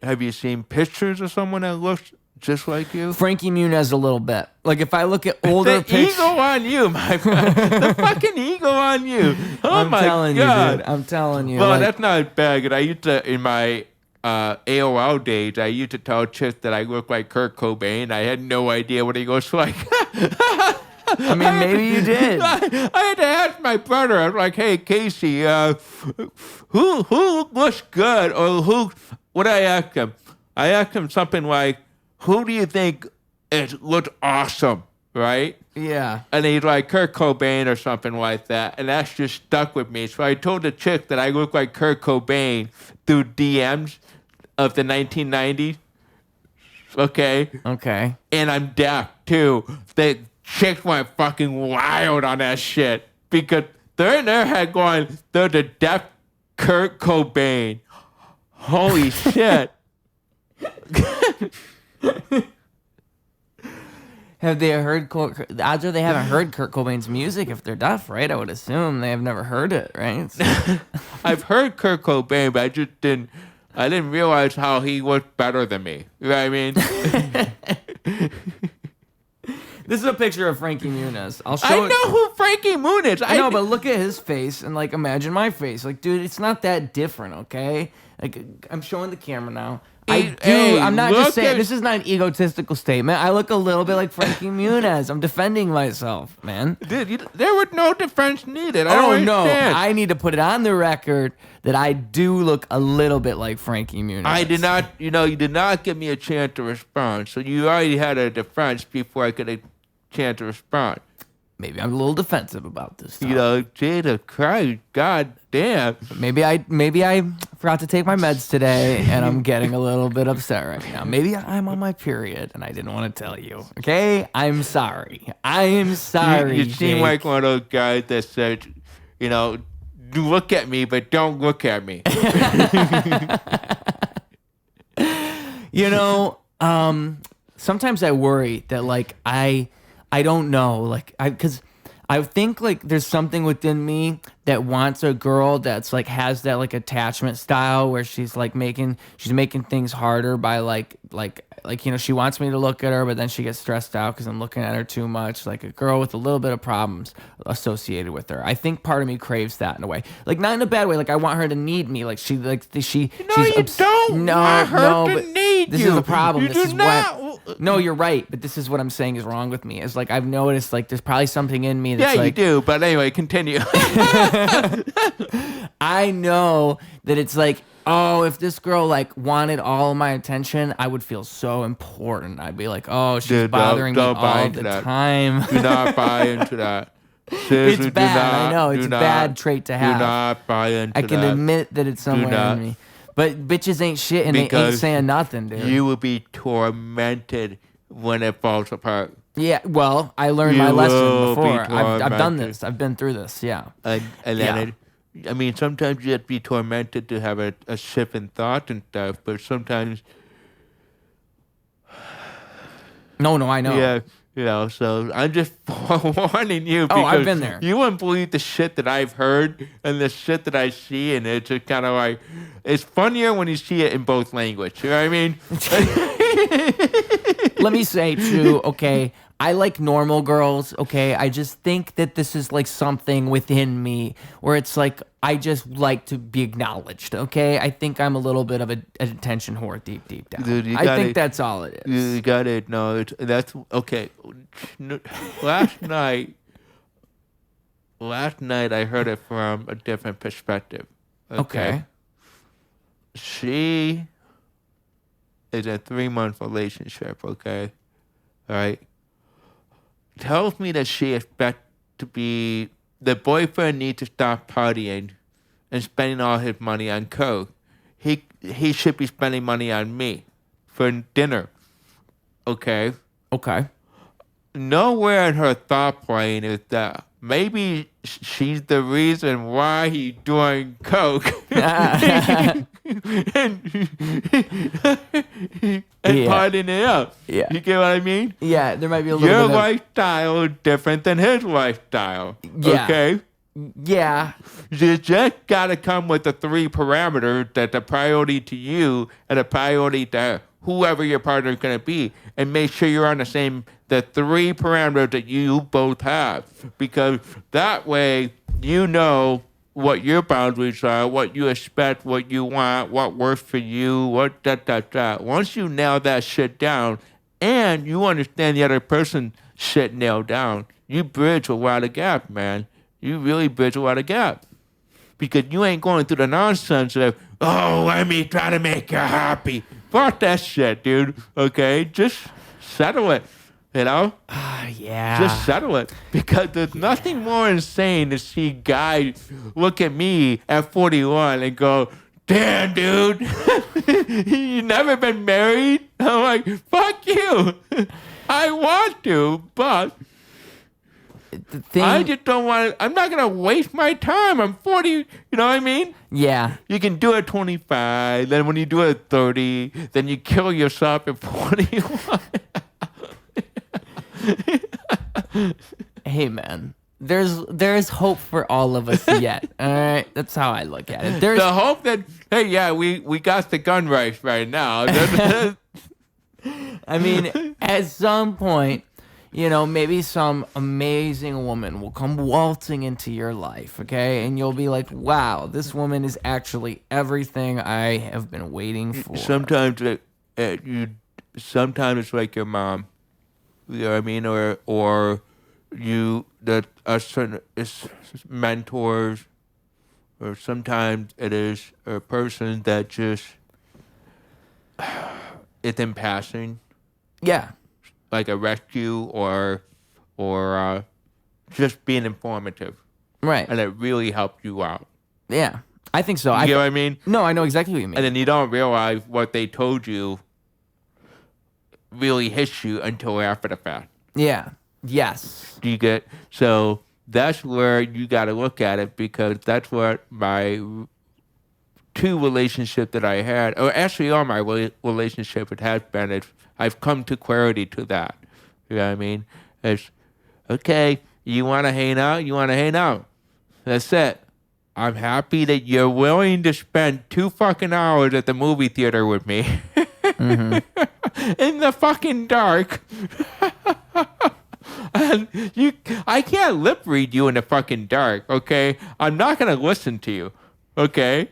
Speaker 2: Have you seen pictures of someone that looks just like you?
Speaker 1: Frankie Muniz a little bit. Like if I look at older
Speaker 2: The
Speaker 1: pictures.
Speaker 2: ego on you, my friend. The fucking ego on you. Oh
Speaker 1: I'm
Speaker 2: my
Speaker 1: telling
Speaker 2: God.
Speaker 1: you, dude. I'm telling you.
Speaker 2: Well,
Speaker 1: like,
Speaker 2: that's not bad. 'Cause I used to, in my AOL days, I used to tell chicks that I look like Kurt Cobain. I had no idea what he looks like.
Speaker 1: I mean, maybe you did.
Speaker 2: I had to ask my brother. I was like, "Hey, Casey, who looks good?" Or who? What did I ask him? I asked him something like, "Who do you think looked awesome?" Right?
Speaker 1: Yeah.
Speaker 2: And he's like Kurt Cobain or something like that. And that's just stuck with me. So I told the chick that I look like Kurt Cobain through DMs of the 1990s. Okay?
Speaker 1: Okay.
Speaker 2: And I'm deaf, too. The chicks went fucking wild on that shit. Because they're in their head going, they're the deaf Kurt Cobain. Holy shit.
Speaker 1: Have they heard? The odds are they haven't heard Kurt Cobain's music if they're deaf, right? I would assume they have never heard it, right?
Speaker 2: I've heard Kurt Cobain, but I didn't realize how he looked better than me. You know what I mean?
Speaker 1: This is a picture of Frankie Muniz. I'll show
Speaker 2: I
Speaker 1: it.
Speaker 2: know who Frankie Moon is.
Speaker 1: I know, but look at his face and like imagine my face. Like, dude, it's not that different, okay? Like, I'm showing the camera now. I'm not just saying, this is not an egotistical statement. I look a little bit like Frankie Muniz. I'm defending myself, man.
Speaker 2: Dude, there was no defense needed. I
Speaker 1: Oh,
Speaker 2: don't
Speaker 1: no.
Speaker 2: understand.
Speaker 1: I need to put it on the record that I do look a little bit like Frankie Muniz.
Speaker 2: I did not, you did not give me a chance to respond. So you already had a defense before I could have a chance to respond.
Speaker 1: Maybe I'm a little defensive about this stuff.
Speaker 2: Jesus Christ, God damn.
Speaker 1: Maybe I forgot to take my meds today, and I'm getting a little bit upset right now. Maybe I'm on my period, and I didn't want to tell you. Okay, I'm sorry. I am sorry.
Speaker 2: You seem
Speaker 1: Jake.
Speaker 2: like one of those guys that said, look at me, but don't look at me.
Speaker 1: Sometimes I worry that like I don't know, like because I think like there's something within me that wants a girl that's like has that like attachment style where she's making things harder by like she wants me to look at her, but then she gets stressed out because I'm looking at her too much. Like a girl with a little bit of problems associated with her. I think part of me craves that in a way, like not in a bad way. Like I want her to need me. Like she's
Speaker 2: don't
Speaker 1: want
Speaker 2: her to need
Speaker 1: this
Speaker 2: you.
Speaker 1: is the problem.
Speaker 2: You
Speaker 1: This
Speaker 2: do
Speaker 1: is
Speaker 2: not.
Speaker 1: No, you're right, but this is what I'm saying is wrong with me. Is like I've noticed like there's probably something in me that's
Speaker 2: Yeah,
Speaker 1: like
Speaker 2: you do. But anyway, continue.
Speaker 1: I know that it's like, oh, if this girl like wanted all of my attention, I would feel so important. I'd be like, oh, she's
Speaker 2: Dude,
Speaker 1: bothering me
Speaker 2: don't buy
Speaker 1: all
Speaker 2: into
Speaker 1: the
Speaker 2: that.
Speaker 1: time.
Speaker 2: Do not buy into that. Seriously,
Speaker 1: It's bad. I know it's
Speaker 2: do
Speaker 1: a
Speaker 2: not-
Speaker 1: bad trait to have.
Speaker 2: Do not buy into
Speaker 1: I can
Speaker 2: that.
Speaker 1: admit that it's somewhere
Speaker 2: not.
Speaker 1: in me. But bitches ain't shit and they ain't
Speaker 2: Because
Speaker 1: saying nothing, dude.
Speaker 2: You will be tormented when it falls apart.
Speaker 1: Yeah, well, I learned my
Speaker 2: You
Speaker 1: lesson
Speaker 2: will be
Speaker 1: before. I've done
Speaker 2: tormented.
Speaker 1: this. I've been through this. Yeah.
Speaker 2: And
Speaker 1: Yeah.
Speaker 2: then I mean, sometimes you have to be tormented to have a shift in thought and stuff, but sometimes,
Speaker 1: No, I know.
Speaker 2: yeah, so I'm just warning you because
Speaker 1: I've been there.
Speaker 2: you wouldn't believe the shit that I've heard and the shit that I see, and it's just kind of like, it's funnier when you see it in both language. You know what I mean?
Speaker 1: Let me say too, okay, I like normal girls, okay? I just think that this is like something within me where it's like I just like to be acknowledged, okay? I think I'm a little bit of an attention whore deep down.
Speaker 2: Dude, you
Speaker 1: I
Speaker 2: gotta-
Speaker 1: think that's all it is.
Speaker 2: You got it. No, that's okay. Last night I heard it from a different perspective.
Speaker 1: Okay.
Speaker 2: She is a 3-month relationship, okay? All right. Tells me that she expects to be, the boyfriend needs to stop partying and spending all his money on coke. He should be spending money on me for dinner. Okay?
Speaker 1: Okay.
Speaker 2: Nowhere in her thought plane is that maybe she's the reason why he's doing coke and partying it up.
Speaker 1: Yeah.
Speaker 2: You get what I mean?
Speaker 1: Yeah, there might be a little
Speaker 2: Your
Speaker 1: bit of...
Speaker 2: lifestyle is different than his lifestyle.
Speaker 1: Yeah.
Speaker 2: Okay?
Speaker 1: Yeah.
Speaker 2: You just gotta come with the 3 parameters that the priority to you and a priority to whoever your partner is gonna be, and make sure you're on the 3 parameters that you both have, because that way you know what your boundaries are, what you expect, what you want, what works for you, what that. Once you nail that shit down, and you understand the other person's shit nailed down, you bridge a lot of gap, man. You really bridge a lot of gap. Because you ain't going through the nonsense of, oh, let me try to make you happy. Fuck that shit, dude. Okay? Just settle it. You know?
Speaker 1: Yeah.
Speaker 2: Just settle it. Because there's nothing more insane to see guys look at me at 41 and go, damn, dude, you never been married? I'm like, fuck you. I want to, but
Speaker 1: The thing...
Speaker 2: I just don't want to. I'm not going to waste my time. I'm 40. You know what I mean?
Speaker 1: Yeah.
Speaker 2: You can do it at 25. Then when you do it at 30, then you kill yourself at 41.
Speaker 1: Hey, man. There's hope for all of us yet. All right? That's how I look at it. There's
Speaker 2: The hope that, hey, yeah, we got the gun race right now.
Speaker 1: I mean, at some point, you know, maybe some amazing woman will come waltzing into your life, okay? And you'll be like, wow, this woman is actually everything I have been waiting for.
Speaker 2: Sometimes sometimes it's like your mom. You know what I mean? Or you, that a certain it's mentors, or sometimes it is a person that just it's in passing,
Speaker 1: Yeah.
Speaker 2: like a rescue or just being informative,
Speaker 1: Right.
Speaker 2: and it really helped you out.
Speaker 1: Yeah. I think so.
Speaker 2: You know what I mean?
Speaker 1: No, I know exactly what you mean.
Speaker 2: And then you don't realize what they told you really hits you until after the fact.
Speaker 1: Yeah. Yes.
Speaker 2: Do you get? So that's where you got to look at it, because that's what my 2 relationships that I had, or actually all my relationship it has been, is I've come to clarity to that. You know what I mean? It's, okay, you want to hang out? You want to hang out. That's it. I'm happy that you're willing to spend 2 fucking hours at the movie theater with me. In the fucking dark. And I can't lip read you in the fucking dark, okay? I'm not going to listen to you, okay?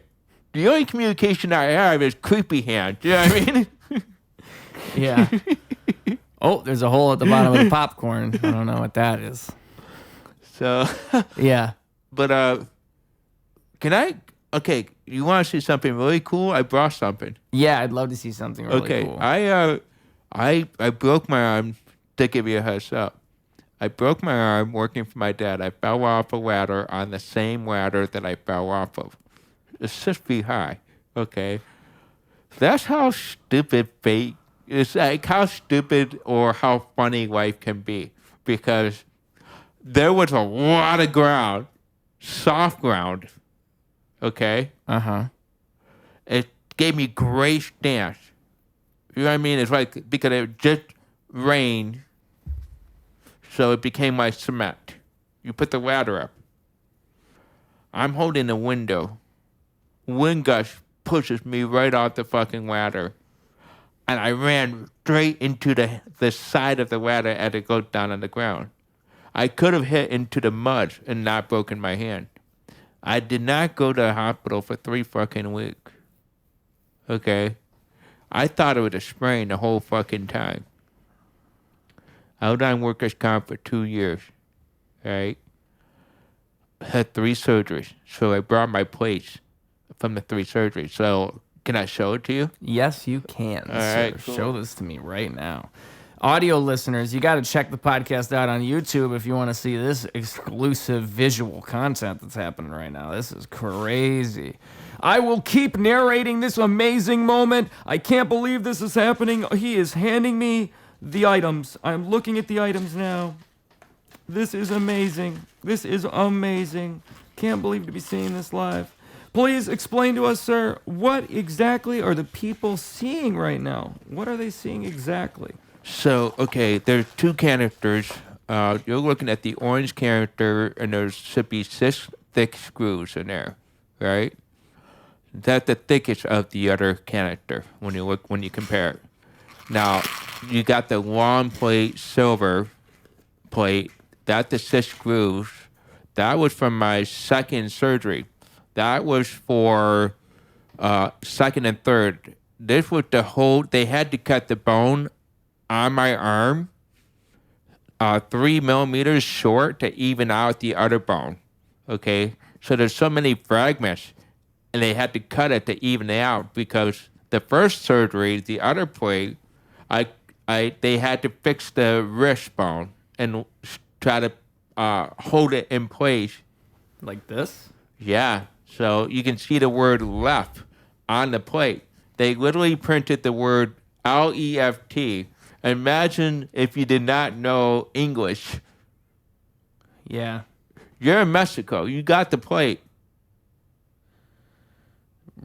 Speaker 2: The only communication I have is creepy hand. You know what I mean?
Speaker 1: Yeah. Oh, there's a hole at the bottom of the popcorn. I don't know what that is.
Speaker 2: So,
Speaker 1: Yeah.
Speaker 2: but, can I, okay, you want to see something really cool? I brought something.
Speaker 1: Yeah, I'd love to see something really
Speaker 2: Okay,
Speaker 1: cool.
Speaker 2: I broke my arm, to give you a heads up. I broke my arm working for my dad. I fell off a ladder on the same ladder that I fell off of. It's 6 feet high, okay? That's how stupid fate, it's like how stupid or how funny life can be. Because there was a lot of ground, soft ground, Okay?
Speaker 1: Uh-huh.
Speaker 2: It gave me great stance. You know what I mean? It's like, because it just rained, so it became my cement. You put the ladder up. I'm holding the window. Wind gust pushes me right off the fucking ladder. And I ran straight into the side of the ladder as it goes down on the ground. I could have hit into the mud and not broken my hand. I did not go to the hospital for 3 fucking weeks. Okay? I thought it was a sprain the whole fucking time. I was on workers' comp for 2 years. Right? Had 3 surgeries. So I brought my plates from the 3 surgeries. So can I show it to you?
Speaker 1: Yes, you can.
Speaker 2: All
Speaker 1: sir.
Speaker 2: right, cool.
Speaker 1: Show this to me right now. Audio listeners, you got to check the podcast out on YouTube if you want to see this exclusive visual content that's happening right now. This is crazy. I will keep narrating this amazing moment. I can't believe this is happening. He is handing me the items. I'm looking at the items now. This is amazing. This is amazing. Can't believe to be seeing this live. Please explain to us, sir, what exactly are the people seeing right now? What are they seeing exactly?
Speaker 2: So, okay, there's 2 characters. You're looking at the orange character, and there should be 6 thick screws in there, right? That's the thickest of the other character when you compare it. Now, you got the long plate, silver plate. That's the 6 screws. That was from my second surgery. That was for second and third. This was the whole. They had to cut the bone on my arm 3 millimeters short to even out the other bone. Okay, so there's so many fragments, and they had to cut it to even it out, because the first surgery, the other plate, they had to fix the wrist bone and try to hold it in place.
Speaker 1: Like this?
Speaker 2: Yeah, so you can see the word left on the plate. They literally printed the word LEFT. Imagine if you did not know English.
Speaker 1: Yeah.
Speaker 2: You're in Mexico. You got the plate.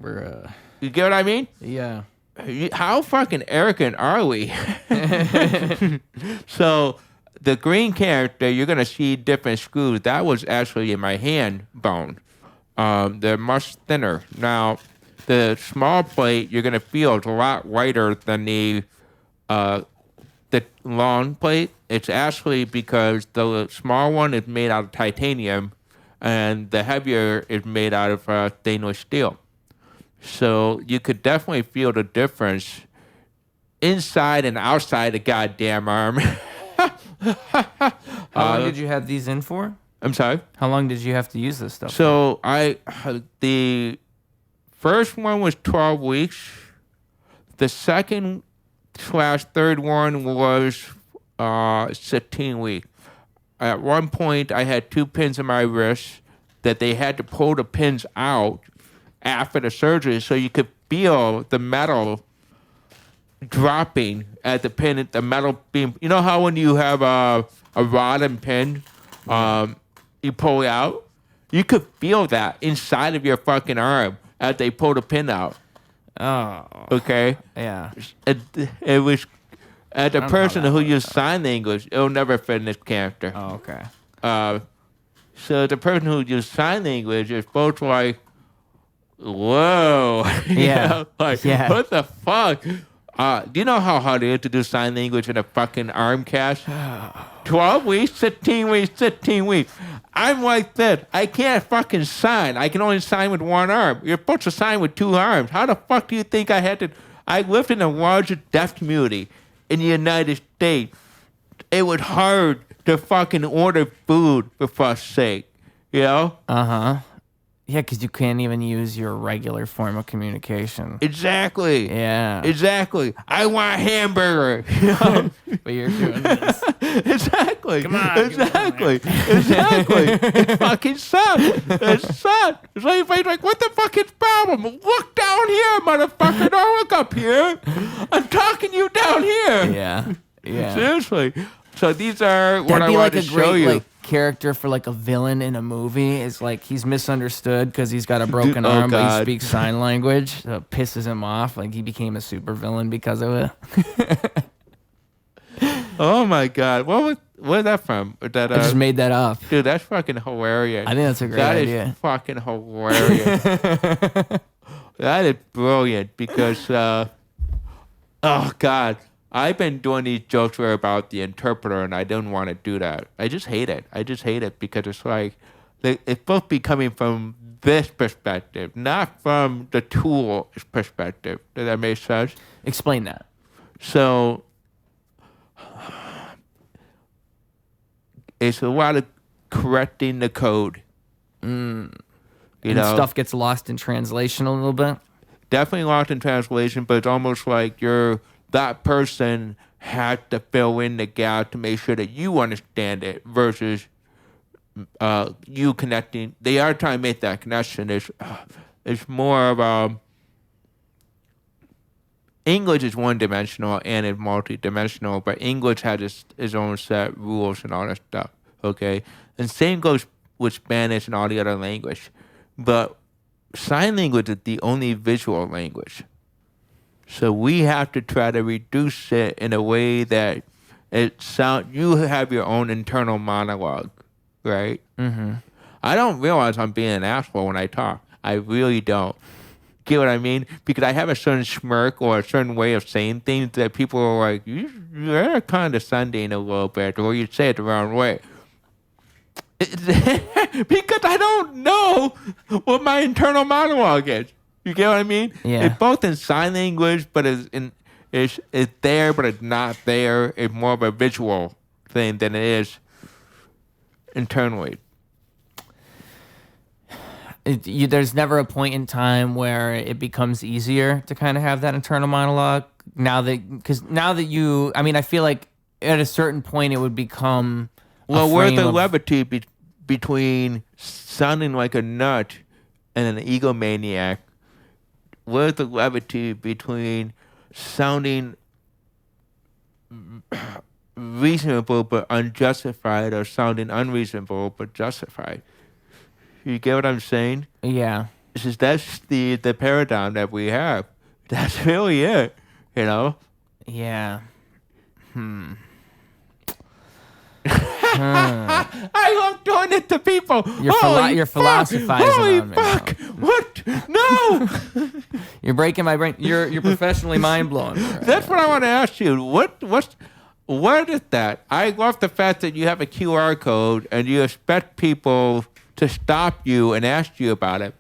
Speaker 1: Bruh.
Speaker 2: You get what I mean?
Speaker 1: Yeah.
Speaker 2: How fucking arrogant are we? So the green character, you're going to see different screws. That was actually in my hand bone. They're much thinner. Now, the small plate, you're going to feel it's a lot lighter than the long plate. It's actually because the small one is made out of titanium, and the heavier is made out of stainless steel. So you could definitely feel the difference inside and outside the goddamn arm.
Speaker 1: How long did you have these in for?
Speaker 2: I'm sorry?
Speaker 1: How long did you have to use this stuff?
Speaker 2: So the first one was 12 weeks. The second/third one was 16 weeks. At one point, I had 2 pins in my wrist that they had to pull the pins out after the surgery, so you could feel the metal dropping at the pin, the metal being. You know how when you have a rod and pin, you pull it out? You could feel that inside of your fucking arm as they pull the pin out.
Speaker 1: Oh.
Speaker 2: Okay?
Speaker 1: Yeah.
Speaker 2: It was, as a person who used sign language, it'll never fit in this character.
Speaker 1: Oh, okay.
Speaker 2: So the person who used sign language is both like, whoa.
Speaker 1: Yeah. Yeah.
Speaker 2: What the fuck? Do you know how hard it is to do sign language in a fucking arm cast? 12 weeks, 16 weeks, 16 weeks. I'm like this. I can't fucking sign. I can only sign with one arm. You're supposed to sign with 2 arms. How the fuck do you think I had to? I lived in the largest deaf community in the United States. It was hard to fucking order food, for fuck's sake. You know?
Speaker 1: Uh-huh. Yeah, because you can't even use your regular form of communication.
Speaker 2: Exactly.
Speaker 1: Yeah.
Speaker 2: Exactly. I want a hamburger. You know?
Speaker 1: But you're doing this.
Speaker 2: Exactly.
Speaker 1: Come on.
Speaker 2: Exactly. Exactly. It fucking sucks. It sucks. So everybody's like, what the fucking problem? Look down here, motherfucker. Don't look up here. I'm talking to you down here.
Speaker 1: Yeah. Yeah.
Speaker 2: Seriously. So these are what
Speaker 1: That'd
Speaker 2: I
Speaker 1: be
Speaker 2: wanted
Speaker 1: like
Speaker 2: to
Speaker 1: a
Speaker 2: show
Speaker 1: great,
Speaker 2: you.
Speaker 1: like, character for like a villain in a movie is like he's misunderstood because he's got a broken
Speaker 2: Oh,
Speaker 1: arm, but he
Speaker 2: God.
Speaker 1: speaks sign language. So it pisses him off. Like he became a super villain because of it.
Speaker 2: Oh my God! Where's that from? That
Speaker 1: I just made that up.
Speaker 2: dude, that's fucking hilarious.
Speaker 1: I think that's a great
Speaker 2: That
Speaker 1: idea.
Speaker 2: is fucking hilarious. That is brilliant because, oh God, I've been doing these jokes where about the interpreter, and I don't want to do that. I just hate it. I just hate it because it's like it's supposed to be coming from this perspective, not from the tool perspective. Does that make sense?
Speaker 1: Explain that.
Speaker 2: So it's a lot of correcting the code. You
Speaker 1: And
Speaker 2: know,
Speaker 1: stuff gets lost in translation a little bit.
Speaker 2: definitely lost in translation, but it's almost like that person had to fill in the gap to make sure that you understand it versus you connecting. They are trying to make that connection. It's more of English is one-dimensional and it's multi-dimensional, but English has its own set rules and all that stuff, okay? And same goes with Spanish and all the other language. But sign language is the only visual language. So we have to try to reduce it in a way that you have your own internal monologue, right? Mm-hmm. I don't realize I'm being an asshole when I talk. I really don't. Get what I mean? Because I have a certain smirk or a certain way of saying things that people are like, you're condescending a little bit, or you say it the wrong way. Because I don't know what my internal monologue is. You get what I mean?
Speaker 1: Yeah.
Speaker 2: It's both in sign language, but it's there, but it's not there. It's more of a visual thing than it is internally.
Speaker 1: There's never a point in time where it becomes easier to kind of have that internal monologue. Now that you, I mean, I feel like at a certain point it would become.
Speaker 2: Well, where's the levity between sounding like a nut and an egomaniac? Where's the levity between sounding reasonable but unjustified or sounding unreasonable but justified? You get what I'm saying?
Speaker 1: Yeah.
Speaker 2: That's the paradigm that we have. That's really it, you know?
Speaker 1: Yeah.
Speaker 2: I love doing it to people.
Speaker 1: You're philosophizing
Speaker 2: Holy
Speaker 1: on me
Speaker 2: fuck!
Speaker 1: now.
Speaker 2: What? No!
Speaker 1: You're breaking my brain. You're professionally mind blowing.
Speaker 2: That's what I want to ask you. What is that? I love the fact that you have a QR code and you expect people to stop you and ask you about it.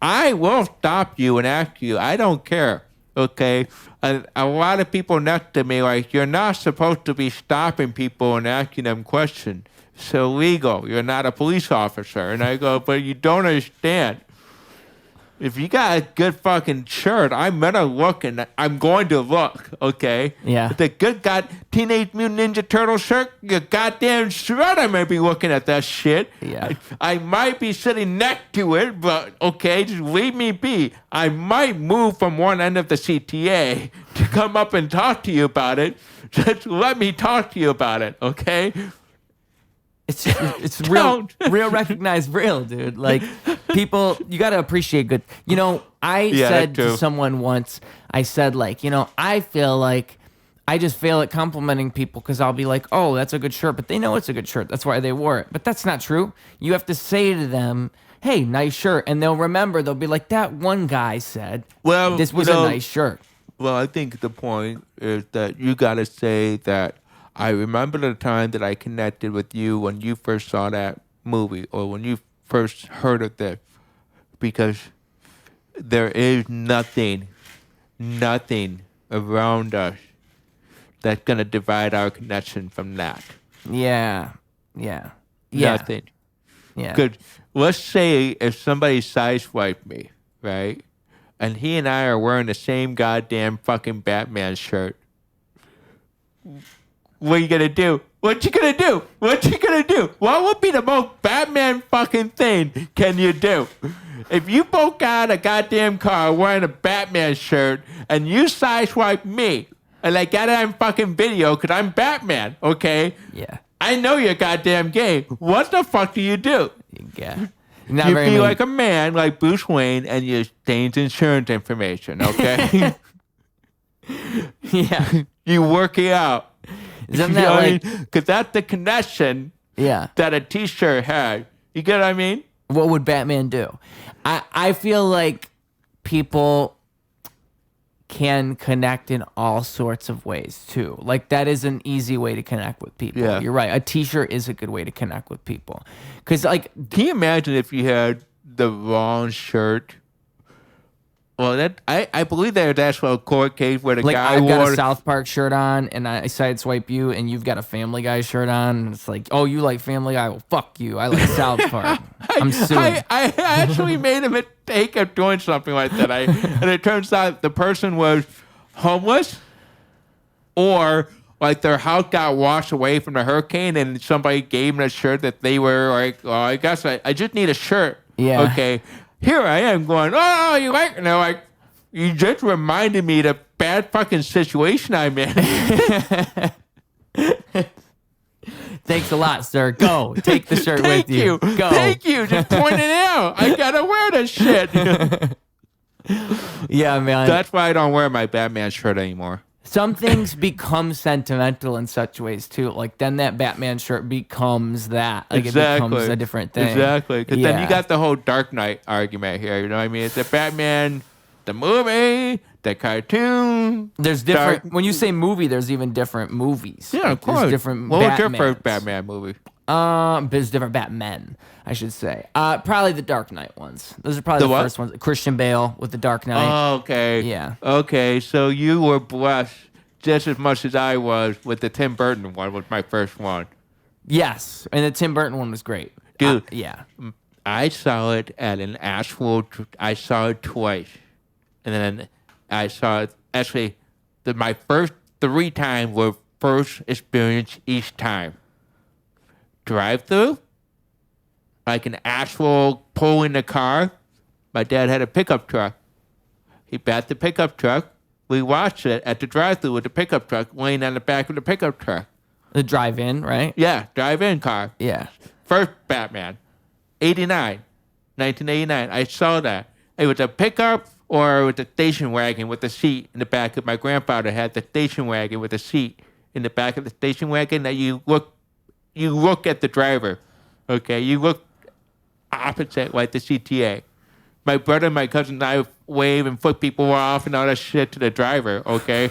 Speaker 2: I will stop you and ask you. I don't care. Okay? A lot of people next to me like, you're not supposed to be stopping people and asking them questions. It's illegal. You're not a police officer. And I go, but you don't understand. If you got a good fucking shirt, I'm gonna look and I'm going to look, okay?
Speaker 1: Yeah.
Speaker 2: The good Teenage Mutant Ninja Turtle shirt, you goddamn right I'm gonna be looking at that shit.
Speaker 1: Yeah.
Speaker 2: I might be sitting next to it, but okay, just leave me be. I might move from one end of the CTA to come up and talk to you about it. Just let me talk to you about it, okay?
Speaker 1: It's real recognize real, dude. Like people, you got to appreciate good. You know, I said to someone once, I said like, you know, I feel like I just fail at complimenting people because I'll be like, oh, that's a good shirt, but they know it's a good shirt. That's why they wore it. But that's not true. You have to say to them, hey, nice shirt. And they'll remember, they'll be like, that one guy said, well, this was a nice shirt.
Speaker 2: Well, I think the point is that you got to say that I remember the time that I connected with you when you first saw that movie or when you first heard of it, because there is nothing around us that's going to divide our connection from that.
Speaker 1: Yeah.
Speaker 2: Nothing.
Speaker 1: Yeah.
Speaker 2: Good. Let's say if somebody sideswiped me, right? And he and I are wearing the same goddamn fucking Batman shirt. What are you gonna do? What you gonna do? What you gonna do? What would be the most Batman fucking thing can you do? If you both got a goddamn car wearing a Batman shirt and you sideswipe me and I got it on fucking video because I'm Batman, okay?
Speaker 1: Yeah.
Speaker 2: I know you're goddamn gay. What the fuck do you do?
Speaker 1: Yeah. Not
Speaker 2: You
Speaker 1: very
Speaker 2: be
Speaker 1: many-
Speaker 2: like a man, like Bruce Wayne, and you change insurance information, okay?
Speaker 1: Yeah.
Speaker 2: You work it out.
Speaker 1: Isn't that like...
Speaker 2: Because that's the connection
Speaker 1: Yeah.
Speaker 2: that a T-shirt had. You get what I mean?
Speaker 1: What would Batman do? I feel like people can connect in all sorts of ways too. Like that is an easy way to connect with people.
Speaker 2: Yeah.
Speaker 1: You're right. A T-shirt is a good way to connect with people. Because like,
Speaker 2: Can you imagine if you had the wrong shirt? Well, that I believe there's actually a court case where the
Speaker 1: like
Speaker 2: guy
Speaker 1: I've got
Speaker 2: wore...
Speaker 1: a South Park shirt on and I sideswipe you and you've got a Family Guy shirt on and it's like, oh, you like Family Guy? Well, fuck you. I like South Park. I'm suing.
Speaker 2: I actually made a mistake of doing something like that. And it turns out the person was homeless, or like their house got washed away from the hurricane, and somebody gave them a shirt that they were like, oh, I guess I just need a shirt.
Speaker 1: Yeah.
Speaker 2: Okay. Here I am going, oh, you like? And they're like, you just reminded me the bad fucking situation I'm in.
Speaker 1: Thanks a lot, sir. Go. Take the shirt
Speaker 2: Thank
Speaker 1: with you. Go.
Speaker 2: Thank you. Just point it out. I gotta wear this shit.
Speaker 1: Yeah, man.
Speaker 2: That's why I don't wear my Batman shirt anymore.
Speaker 1: Some things become sentimental in such ways too. Like then that Batman shirt becomes that. Like it becomes a different thing.
Speaker 2: Exactly. Because then you
Speaker 1: Yeah.
Speaker 2: got the whole Dark Knight argument here. You know what I mean? It's the Batman, the movie, the cartoon.
Speaker 1: There's different. When you say movie, there's even different movies.
Speaker 2: Yeah, of course.
Speaker 1: There's different.
Speaker 2: What was your
Speaker 1: Batmans.
Speaker 2: first Batman movie?
Speaker 1: There's different Batmen, I should say. Probably the Dark Knight ones. Those are probably
Speaker 2: The
Speaker 1: the
Speaker 2: what?
Speaker 1: first ones. Christian Bale with the Dark Knight.
Speaker 2: Oh, okay.
Speaker 1: Yeah.
Speaker 2: Okay, so you were blessed just as much as I was with the Tim Burton one. Was my first one.
Speaker 1: Yes, and the Tim Burton one was great.
Speaker 2: Dude.
Speaker 1: Yeah.
Speaker 2: I saw it at an actual. I saw it twice, and then I saw it. Actually, my first 3 times were first experience each time. Drive-through, like an actual pull in the car. My dad had a pickup truck. He bought the pickup truck. We watched it at the drive-through with the pickup truck laying on the back of the pickup truck.
Speaker 1: The drive-in, right?
Speaker 2: Yeah, drive-in car.
Speaker 1: Yeah.
Speaker 2: First Batman, 1989. I saw that. It was a pickup or it was a station wagon with a seat in the back. My grandfather had the station wagon with a seat in the back of the station wagon that you look at the driver, okay? You look opposite like the CTA. My brother and my cousin and I wave and flip people off and all that shit to the driver, okay?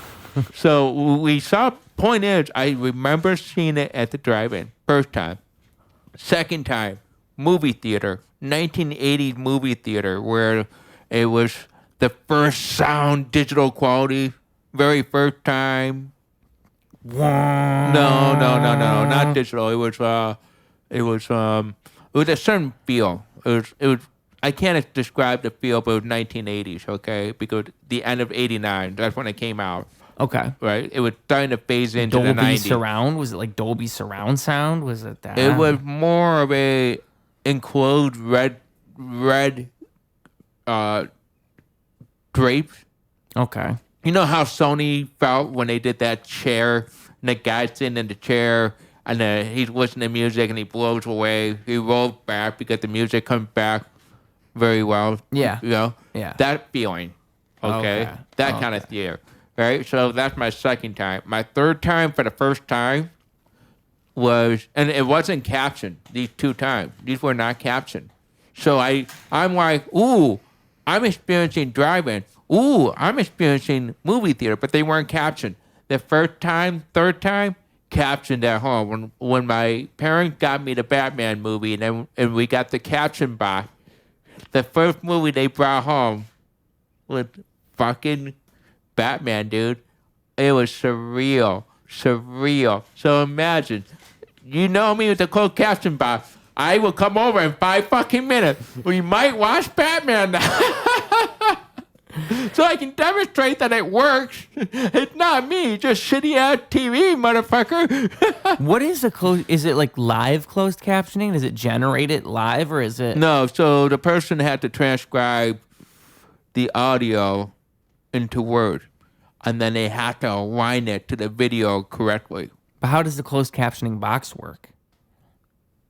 Speaker 2: So we saw, point is, I remember seeing it at the drive-in, first time. Second time, movie theater, 1980s movie theater, where it was the first sound digital quality, very first time. No, not digital. It was a certain feel. It was. I can't describe the feel, but it was 1980s, okay? Because the end of '89, that's when it came out,
Speaker 1: Okay.
Speaker 2: right? It was starting to phase into the
Speaker 1: Dolby
Speaker 2: 90s.
Speaker 1: surround? Was it like Dolby surround sound? Was it that?
Speaker 2: It was more of a enclosed red drapes.
Speaker 1: Okay.
Speaker 2: You know how Sony felt when they did that chair, and the guy's sitting in the chair, and he's listening to music, and he blows away. He rolls back because the music comes back very well.
Speaker 1: Yeah.
Speaker 2: You know?
Speaker 1: Yeah.
Speaker 2: That feeling. Okay?
Speaker 1: Okay.
Speaker 2: That kind of theater. Right? So that's my second time. My third time for the first time was, and it wasn't captioned these 2 times. These were not captioned. So I'm like, ooh, I'm experiencing drive-in. Ooh, I'm experiencing movie theater, but they weren't captioned. The first time, third time, captioned at home. When my parents got me the Batman movie, and we got the caption box, the first movie they brought home was fucking Batman, dude. It was surreal. So imagine, you know me with the closed caption box. I will come over in 5 fucking minutes. We might watch Batman now. So I can demonstrate that it works. It's not me, just shitty ass TV, motherfucker.
Speaker 1: What is a closed? Is it like live closed captioning? Does it generate it live or is it?
Speaker 2: No, so the person had to transcribe the audio into Word, and then they had to align it to the video correctly.
Speaker 1: But how does the closed captioning box work?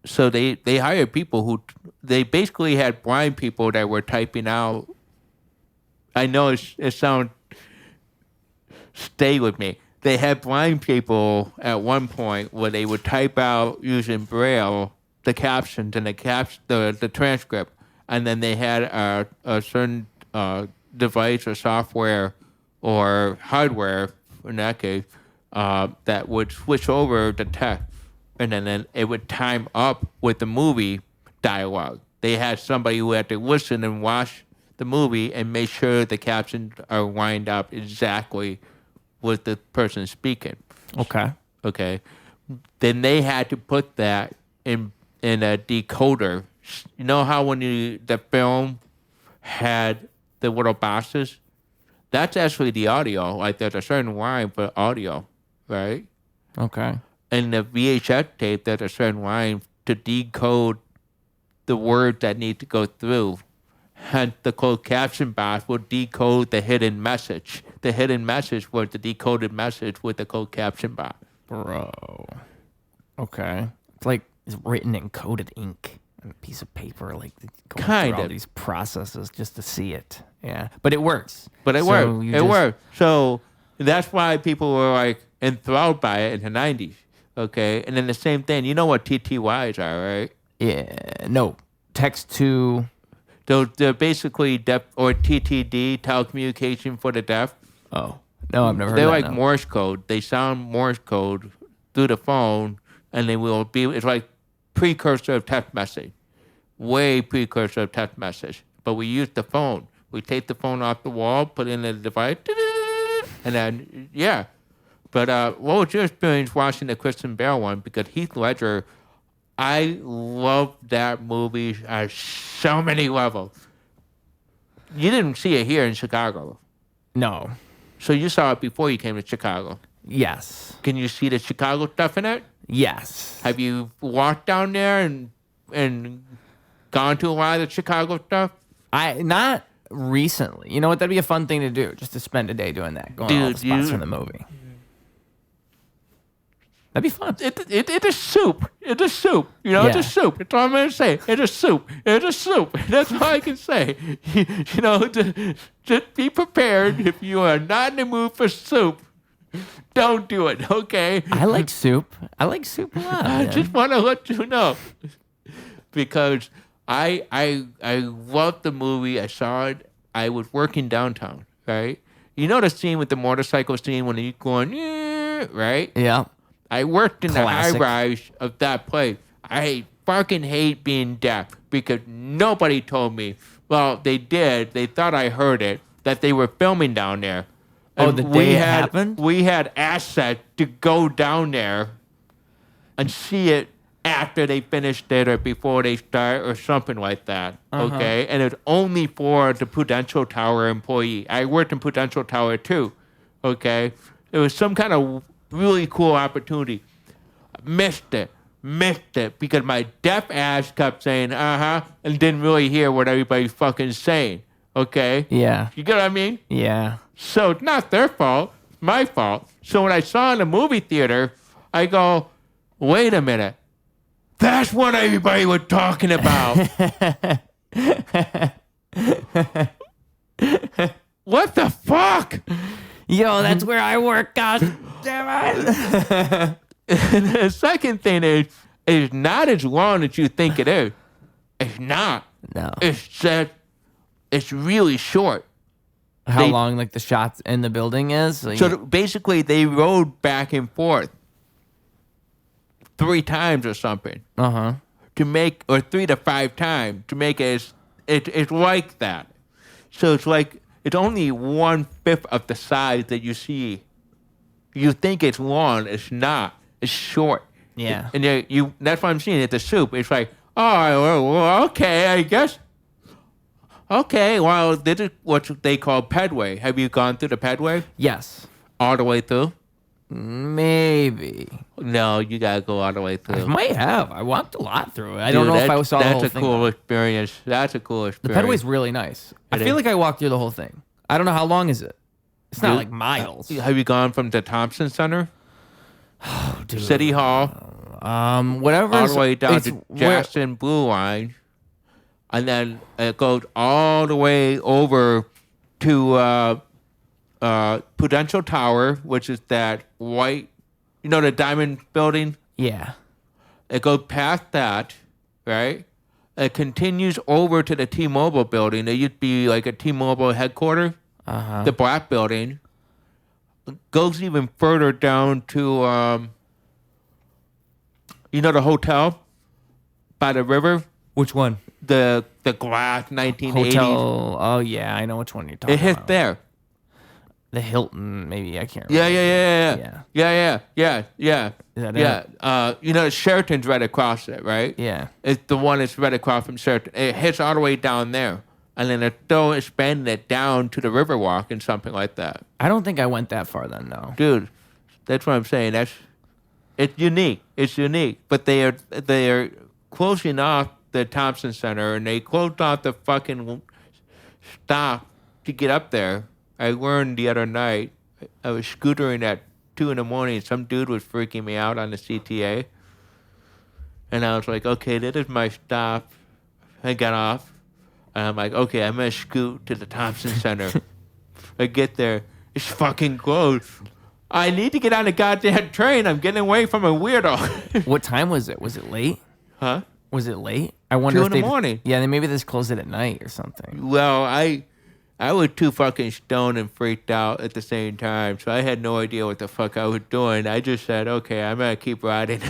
Speaker 2: So they hired people who they basically had blind people that were typing out. I know it sounds. Stay with me. They had blind people at one point where they would type out using Braille the captions and the transcript, and then they had a certain device or software or hardware in that case that would switch over the text, and then it would time up with the movie dialogue. They had somebody who had to listen and watch the movie and make sure the captions are lined up exactly with the person speaking. Okay. Then they had to put that in a decoder. You know how when the film had the little boxes? That's actually the audio. Like there's a certain line for audio, right?
Speaker 1: Okay.
Speaker 2: And the VHS tape, there's a certain line to decode the words that need to go through. Hence, the closed caption box will decode the hidden message. The hidden message was the decoded message with the closed caption box.
Speaker 1: Bro. Okay. It's like it's written in coded ink on a piece of paper, like going
Speaker 2: Kind
Speaker 1: through all
Speaker 2: of.
Speaker 1: these processes just to see it. Yeah. But it works.
Speaker 2: But it
Speaker 1: So
Speaker 2: worked.
Speaker 1: you
Speaker 2: It
Speaker 1: just-
Speaker 2: worked. So that's why people were like enthralled by it in the 90s. Okay. And then the same thing. You know what TTYs are, right?
Speaker 1: Yeah. No. Text to.
Speaker 2: They're basically deaf or TTD, telecommunication for the deaf.
Speaker 1: Oh. No, I've never heard
Speaker 2: They're
Speaker 1: of
Speaker 2: like
Speaker 1: that. No.
Speaker 2: Morse code. They sound Morse code through the phone, and they will be. It's like precursor of text message, way precursor of text message. But we use the phone. We take the phone off the wall, put it in the device, and then yeah. But what was your experience watching the Christian Bale one? Because Heath Ledger, I love that movie at so many levels. You didn't see it here in Chicago.
Speaker 1: No.
Speaker 2: So you saw it before you came to Chicago.
Speaker 1: Yes.
Speaker 2: Can you see the Chicago stuff in it?
Speaker 1: Yes.
Speaker 2: Have you walked down there and gone to a lot of the Chicago stuff?
Speaker 1: Not recently. You know what? That'd be a fun thing to do, just to spend a day doing that, going to all the
Speaker 2: Dude,
Speaker 1: spots
Speaker 2: you-
Speaker 1: from the movie. That'd be fun.
Speaker 2: It's a soup. It's a soup. You know, it's
Speaker 1: Yeah.
Speaker 2: a soup. That's all I'm going to say. It's a soup. It's a soup. That's all I can say. You know, just be prepared. If you are not in the mood for soup, don't do it, okay?
Speaker 1: I like soup. I like soup a lot.
Speaker 2: I
Speaker 1: man.
Speaker 2: just want to let you know. Because I loved the movie. I saw it. I was working downtown, right? You know the scene with the motorcycle scene when you're going, right?
Speaker 1: Yeah.
Speaker 2: I worked in the
Speaker 1: Classic.
Speaker 2: high-rise of that place. I fucking hate being deaf because nobody told me. Well, they did. They thought I heard it, that they were filming down there.
Speaker 1: Oh,
Speaker 2: And
Speaker 1: the day it happened?
Speaker 2: We had assets to go down there and see it after they finished it or before they start or something like that. Okay? And it's only for the Prudential Tower employee. I worked in Prudential Tower too. Okay? It was some kind of really cool opportunity. Missed it because my deaf ass kept saying and didn't really hear what everybody's fucking saying. Okay?
Speaker 1: Yeah.
Speaker 2: You get what I mean?
Speaker 1: Yeah.
Speaker 2: So it's not their fault, it's my fault. So when I saw it in the movie theater, I go, wait a minute. That's what everybody was talking about. What the fuck?
Speaker 1: Yo, that's where I work. God damn it.
Speaker 2: And the second thing is, it's not as long as you think it is. It's not.
Speaker 1: No.
Speaker 2: It's just, it's really short.
Speaker 1: How
Speaker 2: they-
Speaker 1: long, like, the shots in the building is? Like,
Speaker 2: So basically, they rode back and forth 3 times or something
Speaker 1: uh-huh.
Speaker 2: to make, or 3 to 5 times to make it. It's like that. So it's like it's only 1/5 of the size that you see. You think it's long, it's not. It's short.
Speaker 1: Yeah.
Speaker 2: And that's what I'm seeing. It's a soup. It's like, oh, well, okay, I guess. Okay, well, this is what they call pedway. Have you gone through the pedway?
Speaker 1: Yes.
Speaker 2: All the way through?
Speaker 1: Maybe.
Speaker 2: No, you gotta go all the way
Speaker 1: I
Speaker 2: through.
Speaker 1: might have. I walked a lot through it. I don't
Speaker 2: Dude,
Speaker 1: know if I saw the whole
Speaker 2: That's a
Speaker 1: thing.
Speaker 2: cool
Speaker 1: though.
Speaker 2: experience. That's a cool
Speaker 1: The
Speaker 2: experience.
Speaker 1: pedway's really nice. I
Speaker 2: It
Speaker 1: feel
Speaker 2: is.
Speaker 1: like I walked through the whole thing. I don't know how long is it. It's not
Speaker 2: Dude,
Speaker 1: like miles.
Speaker 2: Have you gone from the Thompson Center?
Speaker 1: Dude.
Speaker 2: City Hall,
Speaker 1: Whatever.
Speaker 2: all the way down to Jackson Blue Line, and then it goes all the way over to Prudential Tower, which is that white, the diamond building.
Speaker 1: Yeah.
Speaker 2: It goes past that, right? It continues over to the T-Mobile building. There used to be like a T-Mobile headquarters, the black building. It goes even further down to, the hotel by the river.
Speaker 1: Which one?
Speaker 2: The glass 1980s.
Speaker 1: Hotel. Oh yeah, I know which one you're talking
Speaker 2: It hits
Speaker 1: about.
Speaker 2: there.
Speaker 1: The Hilton, maybe, I can't remember.
Speaker 2: Yeah.
Speaker 1: Is that it?
Speaker 2: Sheraton's right across it, right?
Speaker 1: Yeah.
Speaker 2: It's the one that's right across from Sheraton. It hits all the way down there. And then they're still expanding it down to the Riverwalk and something like that.
Speaker 1: I don't think I went that far then, though.
Speaker 2: Dude, that's what I'm saying. It's unique. It's unique. But they are closing off the Thompson Center, and they closed off the fucking stop to get up there. I learned the other night, I was scootering at 2 a.m. Some dude was freaking me out on the CTA. And I was like, okay, this is my stop. I got off. And I'm like, okay, I'm going to scoot to the Thompson Center. I get there. It's fucking closed. I need to get on the goddamn train. I'm getting away from a weirdo.
Speaker 1: What time was it? Was it late?
Speaker 2: Huh?
Speaker 1: Was it late? I wonder
Speaker 2: 2
Speaker 1: if
Speaker 2: in the morning.
Speaker 1: Yeah, then maybe they just closed it at night or something.
Speaker 2: Well, I was too fucking stoned and freaked out at the same time, so I had no idea what the fuck I was doing. I just said, okay, I'm going to keep riding.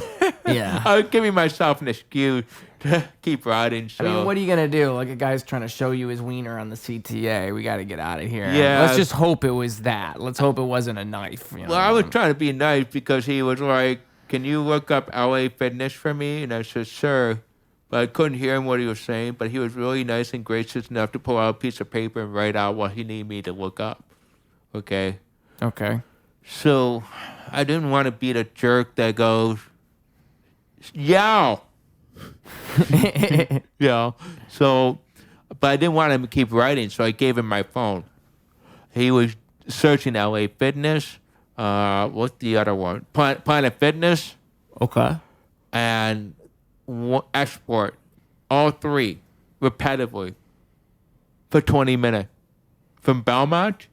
Speaker 1: Yeah.
Speaker 2: I was giving myself an excuse to keep riding. So.
Speaker 1: I mean, what are you going to do? Like a guy's trying to show you his wiener on the CTA. We got to get out of here.
Speaker 2: Yeah.
Speaker 1: Let's just hope it was that. Let's hope it wasn't a knife.
Speaker 2: Well, I was trying to be nice because he was like, can you look up LA Fitness for me? And I said, sure. But I couldn't hear him what he was saying, but he was really nice and gracious enough to pull out a piece of paper and write out what he needed me to look up. Okay?
Speaker 1: Okay.
Speaker 2: So I didn't want to be the jerk that goes, yow! Yeah. So, but I didn't want him to keep writing, so I gave him my phone. He was searching LA Fitness. What's the other one? Planet Fitness.
Speaker 1: Okay.
Speaker 2: And export all three repetitively for 20 minutes from Belmont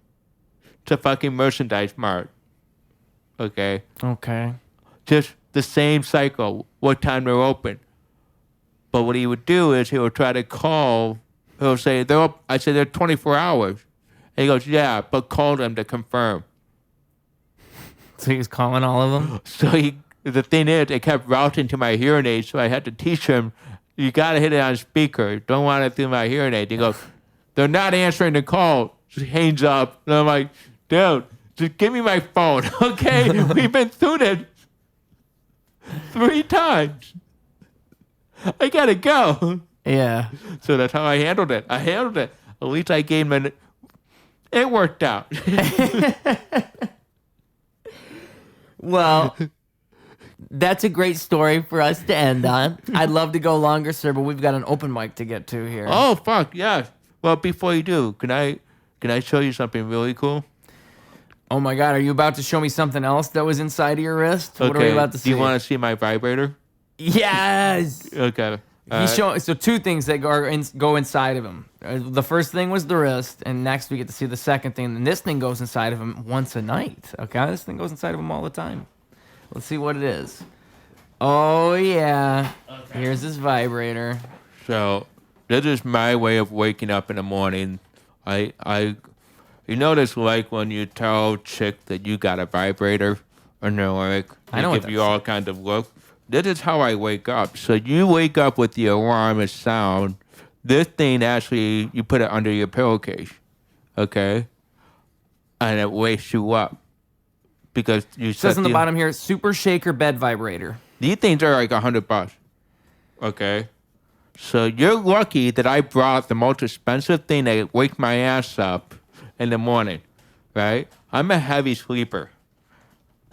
Speaker 2: to fucking Merchandise Mart. Okay. Just the same cycle, what time they're open. But what he would do is he would try to call. He'll say I said they're 24 hours. And he goes, yeah, but call them to confirm.
Speaker 1: So he was calling all of them.
Speaker 2: So the thing is, it kept routing to my hearing aid, so I had to teach him, you got to hit it on speaker. Don't want it through my hearing aid. He goes, they're not answering the call. Just hangs up. And I'm like, dude, just give me my phone, okay? We've been through this 3 times. I got to go.
Speaker 1: Yeah.
Speaker 2: So that's how I handled it. At least I gave him it worked out.
Speaker 1: Well, that's a great story for us to end on. I'd love to go longer, sir, but we've got an open mic to get to here.
Speaker 2: Oh, fuck, yeah. Well, before you do, can I show you something really cool?
Speaker 1: Oh, my God. Are you about to show me something else that was inside of your wrist?
Speaker 2: Okay.
Speaker 1: What are we about to see?
Speaker 2: Do you want to see my vibrator?
Speaker 1: Yes.
Speaker 2: Okay.
Speaker 1: So 2 things that go inside of him. The first thing was the wrist, and next we get to see the second thing. And this thing goes inside of him once a night. Okay, this thing goes inside of him all the time. Let's see what it is. Oh yeah. Okay. Here's this vibrator.
Speaker 2: So this is my way of waking up in the morning. You notice like when you tell chick that you got a vibrator, and they're like,
Speaker 1: I know
Speaker 2: give you all kinds of look. This is how I wake up. So you wake up with the alarm and sound. This thing actually, you put it under your pillowcase, okay? And it wakes you up. Because you
Speaker 1: says on the bottom here, Super Shaker Bed Vibrator.
Speaker 2: These things are like $100. Okay? So you're lucky that I brought the most expensive thing that wake my ass up in the morning, right? I'm a heavy sleeper.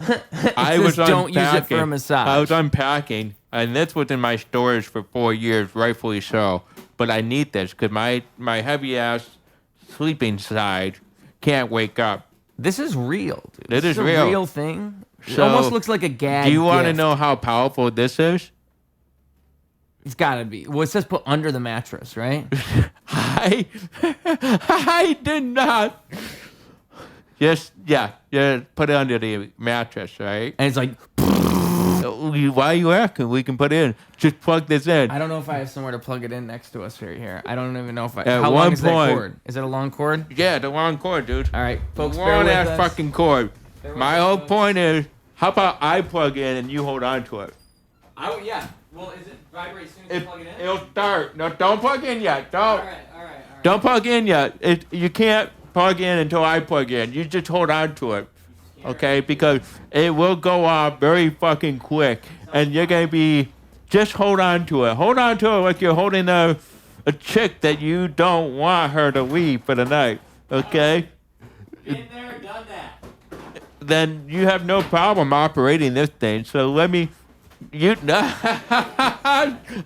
Speaker 1: Don't use it for a massage.
Speaker 2: I was unpacking, and this was in my storage for 4 years, rightfully so. But I need this because my heavy ass sleeping side can't wake up.
Speaker 1: This is real, dude.
Speaker 2: This is
Speaker 1: a
Speaker 2: real.
Speaker 1: real thing. It almost looks like a gag.
Speaker 2: Do you want to
Speaker 1: gift.
Speaker 2: know how powerful this is?
Speaker 1: It's gotta be. Well, it says put under the mattress, right?
Speaker 2: I did not. Just put it under the mattress, right?
Speaker 1: And it's like,
Speaker 2: Why are you asking? We can put it in. Just plug this in.
Speaker 1: I don't know if I have somewhere to plug it in next to us right here. I don't even know if I.
Speaker 2: At
Speaker 1: How
Speaker 2: one
Speaker 1: long is that
Speaker 2: point-
Speaker 1: cord? Is it a long cord?
Speaker 2: Yeah, the long cord, dude.
Speaker 1: All right, folks,
Speaker 2: The
Speaker 1: bear
Speaker 2: long
Speaker 1: with
Speaker 2: ass
Speaker 1: us.
Speaker 2: fucking cord.
Speaker 1: Bear with
Speaker 2: My
Speaker 1: us,
Speaker 2: whole
Speaker 1: folks.
Speaker 2: point is, how about I plug in and you hold on to it?
Speaker 1: Yeah. Well, is it vibrate as soon as you plug it in?
Speaker 2: It'll start. No, don't plug in yet. Don't.
Speaker 1: All right.
Speaker 2: Don't plug in yet. You can't plug in until I plug in. You just hold on to it, okay? Because it will go off very fucking quick, and you're gonna be. Just hold on to it. Hold on to it like you're holding a chick that you don't want her to leave for the night, okay?
Speaker 1: Been there, done that.
Speaker 2: Then you have no problem operating this thing. So let me.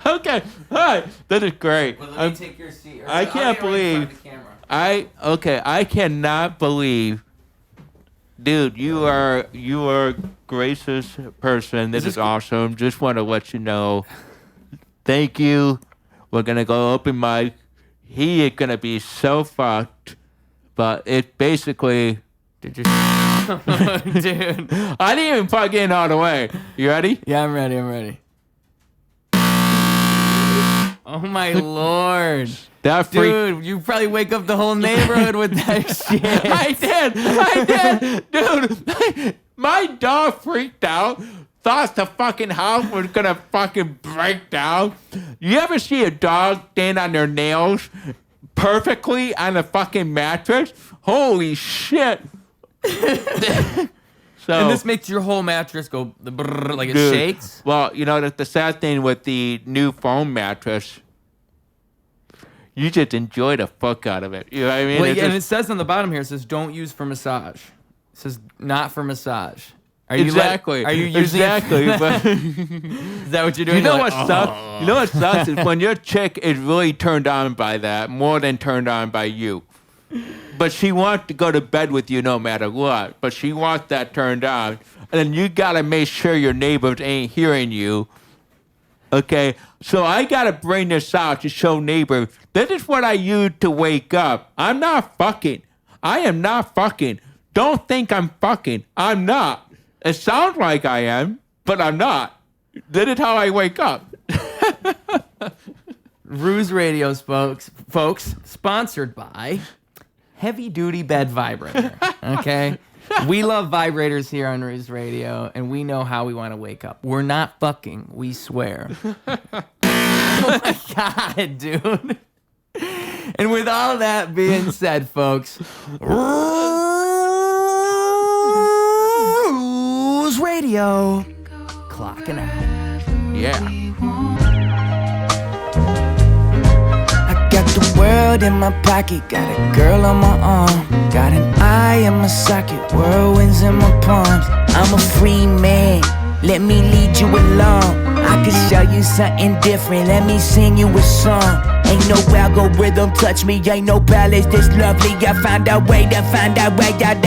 Speaker 2: Okay, all right, that is great.
Speaker 1: Well, let me take your seat. Or
Speaker 2: I
Speaker 1: I'll
Speaker 2: can't
Speaker 1: get right in front
Speaker 2: believe-
Speaker 1: of the camera.
Speaker 2: I cannot believe, dude. You are a gracious person. This is awesome. Just want to let you know. Thank you. We're gonna go open mic. He is gonna be so fucked, but it basically.
Speaker 1: Did you? Dude.
Speaker 2: I didn't even plug in all the way. You ready?
Speaker 1: Yeah, I'm ready. Oh my lord.
Speaker 2: That freak.
Speaker 1: Dude, you probably wake up the whole neighborhood with that shit.
Speaker 2: I did, dude. My dog freaked out. Thought the fucking house was gonna fucking break down. You ever see a dog stand on their nails perfectly on a fucking mattress? Holy shit! So,
Speaker 1: And this makes your whole mattress go brrr, like it
Speaker 2: dude,
Speaker 1: shakes.
Speaker 2: Well, you know the sad thing with the new foam mattress, you just enjoy the fuck out of it. You know what I mean?
Speaker 1: Well,
Speaker 2: It's
Speaker 1: yeah, and it
Speaker 2: just-
Speaker 1: says on the bottom here, it says don't use for massage. It says not for massage. Are you
Speaker 2: exactly.
Speaker 1: Are you using
Speaker 2: exactly?
Speaker 1: it?
Speaker 2: But
Speaker 1: Is that what you're doing?
Speaker 2: you know
Speaker 1: You're
Speaker 2: what
Speaker 1: like,
Speaker 2: sucks?
Speaker 1: "Oh."
Speaker 2: You know what sucks is when your chick is really turned on by that more than turned on by you. But she wants to go to bed with you no matter what. But she wants that turned on. And then you got to make sure your neighbors ain't hearing you. Okay? So I got to bring this out to show neighbors, this is what I use to wake up. I'm not fucking. I am not fucking. Don't think I'm fucking. I'm not. It sounds like I am, but I'm not. That is how I wake up.
Speaker 1: Ruse Radio, folks, sponsored by Heavy Duty Bed Vibrator. Okay? We love vibrators here on Ruse Radio, and we know how we want to wake up. We're not fucking, we swear. Oh my God, dude. And with all that being said, folks, Ruse Radio, clocking out.
Speaker 2: Yeah.
Speaker 4: I got the world in my pocket, got a girl on my arm, got an eye in my socket, whirlwinds in my palms. I'm a free man, let me lead you along. I can show you something different, let me sing you a song. Ain't no algorithm touch me, ain't no palace this lovely. I found a way to find a way out.